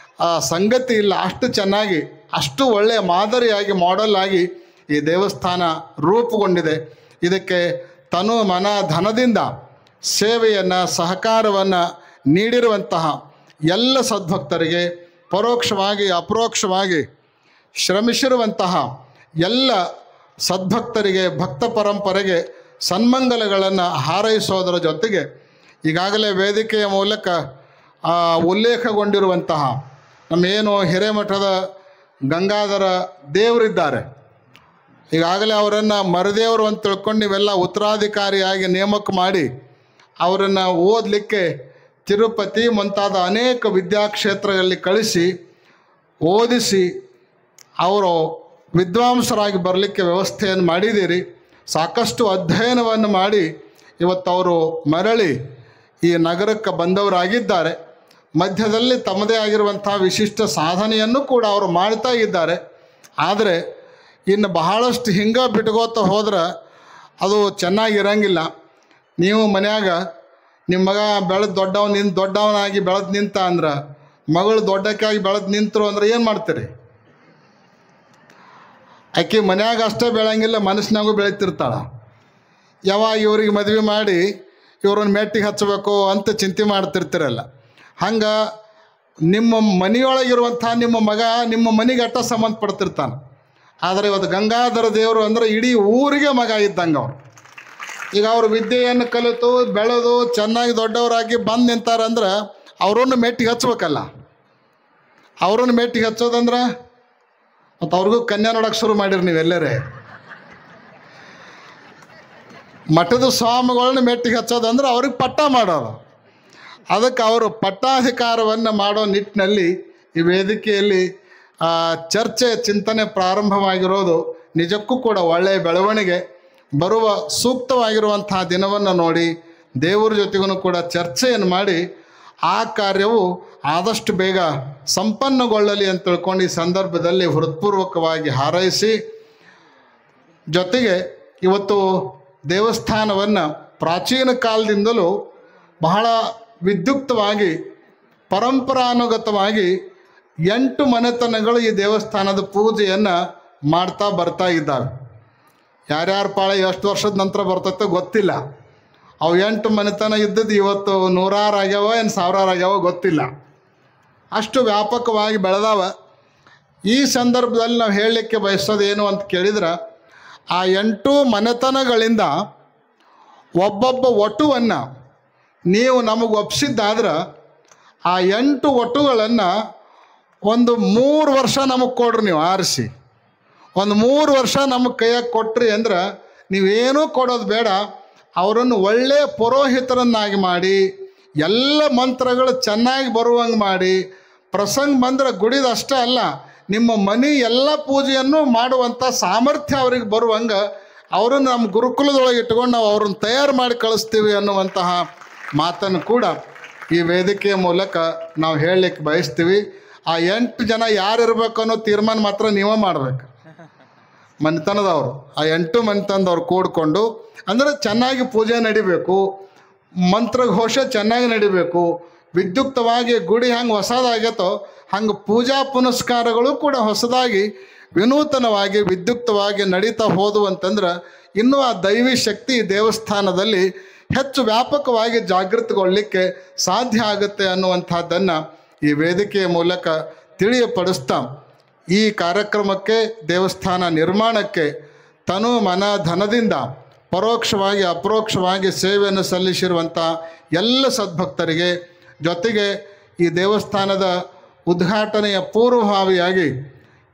ಸಂಗತಿ ಇಲ್ಲ. ಅಷ್ಟು ಚೆನ್ನಾಗಿ, ಅಷ್ಟು ಒಳ್ಳೆಯ ಮಾದರಿಯಾಗಿ, ಮಾಡೆಲ್ ಆಗಿ ಈ ದೇವಸ್ಥಾನ ರೂಪುಗೊಂಡಿದೆ. ಇದಕ್ಕೆ ತನು ಮನ ಧನದಿಂದ ಸೇವೆಯನ್ನು, ಸಹಕಾರವನ್ನು ನೀಡಿರುವಂತಹ ಎಲ್ಲ ಸದ್ಭಕ್ತರಿಗೆ, ಪರೋಕ್ಷವಾಗಿ ಅಪರೋಕ್ಷವಾಗಿ ಶ್ರಮಿಸಿರುವಂತಹ ಎಲ್ಲ ಸದ್ಭಕ್ತರಿಗೆ, ಭಕ್ತ ಪರಂಪರೆಗೆ ಸನ್ಮಂಗಲಗಳನ್ನು ಹಾರೈಸೋದರ ಜೊತೆಗೆ ಈಗಾಗಲೇ ವೇದಿಕೆಯ ಮೂಲಕ ಉಲ್ಲೇಖಗೊಂಡಿರುವಂತಹ ನಮ್ಮೇನು ಹಿರೇಮಠದ ಗಂಗಾಧರ ದೇವರಿದ್ದಾರೆ, ಈಗಾಗಲೇ ಅವರನ್ನು ಮರದೇವರು ಅಂತ ತಿಳ್ಕೊಂಡು ನೀವೆಲ್ಲ ಉತ್ತರಾಧಿಕಾರಿಯಾಗಿ ನೇಮಕ ಮಾಡಿ ಅವರನ್ನು ಓದಲಿಕ್ಕೆ ತಿರುಪತಿ ಮುಂತಾದ ಅನೇಕ ವಿದ್ಯಾಕ್ಷೇತ್ರಗಳಲ್ಲಿ ಕಳಿಸಿ ಓದಿಸಿ ಅವರು ವಿದ್ವಾಂಸರಾಗಿ ಬರಲಿಕ್ಕೆ ವ್ಯವಸ್ಥೆಯನ್ನು ಮಾಡಿದ್ದೀರಿ. ಸಾಕಷ್ಟು ಅಧ್ಯಯನವನ್ನು ಮಾಡಿ ಇವತ್ತು ಅವರು ಮರಳಿ ಈ ನಗರಕ್ಕೆ ಬಂದವರಾಗಿದ್ದಾರೆ. ಮಧ್ಯದಲ್ಲಿ ತಮ್ಮದೇ ಆಗಿರುವಂಥ ವಿಶಿಷ್ಟ ಸಾಧನೆಯನ್ನು ಕೂಡ ಅವರು ಮಾಡ್ತಾ ಇದ್ದಾರೆ. ಆದರೆ ಇನ್ನು ಬಹಳಷ್ಟು ಹಿಂಗೆ ಬಿಟ್ಕೋತ ಹೋದ್ರೆ ಅದು ಚೆನ್ನಾಗಿರಂಗಿಲ್ಲ. ನೀವು ಮನ್ಯಾಗ ನಿಮ್ಮ ಮಗ ಬೆಳೆದು ದೊಡ್ಡವನಾಗಿ ಬೆಳೆದು ನಿಂತ ಅಂದ್ರೆ, ಮಗಳು ದೊಡ್ಡಕ್ಕಾಗಿ ಬೆಳೆದು ನಿಂತರು ಅಂದ್ರೆ ಏನು ಮಾಡ್ತೀರಿ? ಆಕೆ ಮನ್ಯಾಗ ಅಷ್ಟೇ ಬೆಳೆಯಂಗಿಲ್ಲ, ಮನಸ್ಸಿನಾಗೂ ಬೆಳೀತಿರ್ತಾಳೆ. ಯಾವಾಗ ಇವ್ರಿಗೆ ಮದುವೆ ಮಾಡಿ ಇವ್ರನ್ನ ಮೆಟ್ಟಿಗೆ ಹಚ್ಚಬೇಕು ಅಂತ ಚಿಂತೆ ಮಾಡ್ತಿರ್ತೀರಲ್ಲ, ಹಂಗೆ ನಿಮ್ಮ ಮನೆಯೊಳಗಿರುವಂಥ ನಿಮ್ಮ ಮಗ ನಿಮ್ಮ ಮನೆಗೆ ಅಟ್ಟ ಸಂಬಂಧಪಡ್ತಿರ್ತಾನೆ. ಆದರೆ ಇವತ್ತು ಗಂಗಾಧರ ದೇವರು ಅಂದರೆ ಇಡೀ ಊರಿಗೆ ಮಗ ಇದ್ದಂಗೆ ಅವರು. ಈಗ ಅವರು ವಿದ್ಯೆಯನ್ನು ಕಲಿತು ಬೆಳೆದು ಚೆನ್ನಾಗಿ ದೊಡ್ಡವರಾಗಿ ಬಂದು ನಿಂತಾರಂದ್ರೆ ಅವರನ್ನು ಮೆಟ್ಟಿಗೆ ಹಚ್ಬೇಕಲ್ಲ. ಅವರನ್ನು ಮೆಟ್ಟಿಗೆ ಹಚ್ಚೋದಂದ್ರೆ ಮತ್ತು ಅವ್ರಿಗೂ ಕನ್ಯಾ ನೋಡೋಕೆ ಶುರು ಮಾಡಿರಿ ನೀವೆಲ್ಲರೇ. ಮಠದ ಸ್ವಾಮಿಗಳನ್ನ ಮೆಟ್ಟಿಗೆ ಹಚ್ಚೋದಂದ್ರೆ ಅವ್ರಿಗೆ ಪಟ್ಟ ಮಾಡೋದು. ಅದಕ್ಕೆ ಅವರು ಪಟ್ಟಾಧಿಕಾರವನ್ನು ಮಾಡೋ ನಿಟ್ಟಿನಲ್ಲಿ ಈ ವೇದಿಕೆಯಲ್ಲಿ ಚರ್ಚೆ, ಚಿಂತನೆ ಪ್ರಾರಂಭವಾಗಿರೋದು ನಿಜಕ್ಕೂ ಕೂಡ ಒಳ್ಳೆಯ ಬೆಳವಣಿಗೆ. ಬರುವ ಸೂಕ್ತವಾಗಿರುವಂತಹ ದಿನವನ್ನು ನೋಡಿ ದೇವರ ಜೊತೆಗೂ ಕೂಡ ಚರ್ಚೆಯನ್ನು ಮಾಡಿ ಆ ಕಾರ್ಯವು ಆದಷ್ಟು ಬೇಗ ಸಂಪನ್ನಗೊಳ್ಳಲಿ ಅಂತ ತಿಳ್ಕೊಂಡು ಈ ಸಂದರ್ಭದಲ್ಲಿ ಹೃತ್ಪೂರ್ವಕವಾಗಿ ಹಾರೈಸಿ, ಜೊತೆಗೆ ಇವತ್ತು ದೇವಸ್ಥಾನವನ್ನು ಪ್ರಾಚೀನ ಕಾಲದಿಂದಲೂ ಬಹಳ ವಿದ್ಯುಕ್ತವಾಗಿ ಪರಂಪರಾನುಗತವಾಗಿ 8 ಮನೆತನಗಳು ಈ ದೇವಸ್ಥಾನದ ಪೂಜೆಯನ್ನು ಮಾಡ್ತಾ ಬರ್ತಾ ಇದ್ದಾವೆ. ಯಾರ್ಯಾರ ಪಾಳೆ ಎಷ್ಟು ವರ್ಷದ ನಂತರ ಬರ್ತೈತೋ ಗೊತ್ತಿಲ್ಲ. ಅವು 8 ಮನೆತನ ಇದ್ದದ್ದು ಇವತ್ತು 100 ಆಗ್ಯಾವ, ಏನು 1000 ಆಗ್ಯಾವ ಗೊತ್ತಿಲ್ಲ. ಅಷ್ಟು ವ್ಯಾಪಕವಾಗಿ ಬೆಳೆದಾವ. ಈ ಸಂದರ್ಭದಲ್ಲಿ ನಾವು ಹೇಳಲಿಕ್ಕೆ ಬಯಸೋದೇನು ಅಂತ ಕೇಳಿದ್ರೆ, ಆ 8 ಮನೆತನಗಳಿಂದ ಒಬ್ಬೊಬ್ಬ ವಟುವನ್ನು ನೀವು ನಮಗೆ ಒಪ್ಪಿಸಿದ್ದಾದ್ರೆ ಆ 8 ವಟುಗಳನ್ನು ಒಂದು 3 ವರ್ಷ ನಮಗೆ ಕೊಡ್ರಿ. ನೀವು ಆರಿಸಿ ಒಂದು 3 ವರ್ಷ ನಮಗೆ ಕೈಯಾಗಿ ಕೊಟ್ರಿ ಅಂದ್ರೆ ನೀವೇನೂ ಕೊಡೋದು ಬೇಡ, ಅವರನ್ನು ಒಳ್ಳೆಯ ಪುರೋಹಿತರನ್ನಾಗಿ ಮಾಡಿ, ಎಲ್ಲ ಮಂತ್ರಗಳು ಚೆನ್ನಾಗಿ ಬರುವಂಗೆ ಮಾಡಿ, ಪ್ರಸಂಗ ಬಂದರೆ ಗುಡಿದ ಅಷ್ಟೇ ಅಲ್ಲ, ನಿಮ್ಮ ಮನೆ ಎಲ್ಲ ಪೂಜೆಯನ್ನು ಮಾಡುವಂಥ ಸಾಮರ್ಥ್ಯ ಅವ್ರಿಗೆ ಬರುವಂಗೆ ಅವರನ್ನು ನಮ್ಮ ಗುರುಕುಲದೊಳಗೆ ಇಟ್ಕೊಂಡು ನಾವು ಅವ್ರನ್ನ ತಯಾರು ಮಾಡಿ ಕಳಿಸ್ತೀವಿ ಅನ್ನುವಂತಹ ಮಾತನ್ನು ಕೂಡ ಈ ವೇದಿಕೆಯ ಮೂಲಕ ನಾವು ಹೇಳಲಿಕ್ಕೆ ಬಯಸ್ತೀವಿ. ಆ 8 ಜನ ಯಾರು ಇರಬೇಕು ಅನ್ನೋ ತೀರ್ಮಾನ ಮಾತ್ರ ನೀವೇ ಮಾಡಬೇಕು. ಮನೆತನದವರು, ಆ 8 ಮನೆತನದವ್ರು ಕೂಡಿಕೊಂಡು, ಅಂದರೆ ಚೆನ್ನಾಗಿ ಪೂಜೆ ನಡಿಬೇಕು, ಮಂತ್ರಘೋಷ ಚೆನ್ನಾಗಿ ನಡಿಬೇಕು, ವಿದ್ಯುಕ್ತವಾಗಿ ಗುಡಿ ಹೆಂಗೆ ಹೊಸದಾಗೈತೋ ಹಂಗೆ ಪೂಜಾ ಪುನಸ್ಕಾರಗಳು ಕೂಡ ಹೊಸದಾಗಿ ವಿನೂತನವಾಗಿ ವಿದ್ಯುಕ್ತವಾಗಿ ನಡೀತಾ ಹೋದವು ಅಂತಂದ್ರೆ ಇನ್ನೂ ಆ ದೈವಿ ಶಕ್ತಿ ದೇವಸ್ಥಾನದಲ್ಲಿ ಹೆಚ್ಚು ವ್ಯಾಪಕವಾಗಿ ಜಾಗೃತಗೊಳ್ಳಲಿಕ್ಕೆ ಸಾಧ್ಯ ಆಗುತ್ತೆ ಅನ್ನುವಂಥದ್ದನ್ನು ಈ ವೇದಿಕೆಯ ಮೂಲಕ ತಿಳಿಯಪಡಿಸ್ತಾ, ಈ ಕಾರ್ಯಕ್ರಮಕ್ಕೆ, ದೇವಸ್ಥಾನ ನಿರ್ಮಾಣಕ್ಕೆ ತನು ಮನ ಧನದಿಂದ ಪರೋಕ್ಷವಾಗಿ ಅಪರೋಕ್ಷವಾಗಿ ಸೇವೆಯನ್ನು ಸಲ್ಲಿಸಿರುವಂಥ ಎಲ್ಲ ಸದ್ಭಕ್ತರಿಗೆ, ಜೊತೆಗೆ ಈ ದೇವಸ್ಥಾನದ ಉದ್ಘಾಟನೆಯ ಪೂರ್ವಭಾವಿಯಾಗಿ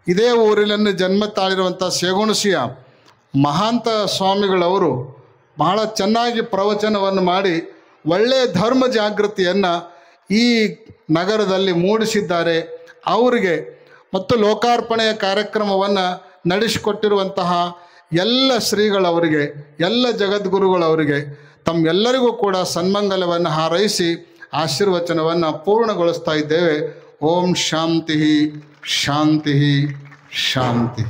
ಇದೇ ಊರಿನಲ್ಲಿ ಜನ್ಮ ತಾಳಿರುವಂಥ ಸೇಗುಣಸಿಯ ಮಹಾಂತ ಸ್ವಾಮಿಗಳವರು ಬಹಳ ಚೆನ್ನಾಗಿ ಪ್ರವಚನವನ್ನು ಮಾಡಿ ಒಳ್ಳೆಯ ಧರ್ಮ ಜಾಗೃತಿಯನ್ನು ಈ ನಗರದಲ್ಲಿ ಮೂಡಿಸಿದ್ದಾರೆ. ಅವರಿಗೆ ಮತ್ತು ಲೋಕಾರ್ಪಣೆಯ ಕಾರ್ಯಕ್ರಮವನ್ನು ನಡೆಸಿಕೊಟ್ಟಿರುವಂತಹ ಎಲ್ಲ ಶ್ರೀಗಳವರಿಗೆ, ಎಲ್ಲ ಜಗದ್ಗುರುಗಳವರಿಗೆ ತಮ್ಮೆಲ್ಲರಿಗೂ ಕೂಡ ಸನ್ಮಂಗಲವನ್ನು ಹಾರೈಸಿ ಆಶೀರ್ವಚನವನ್ನು ಪೂರ್ಣಗೊಳಿಸ್ತಾ ಇದ್ದೇವೆ. ಓಂ ಶಾಂತಿ ಶಾಂತಿ ಶಾಂತಿ.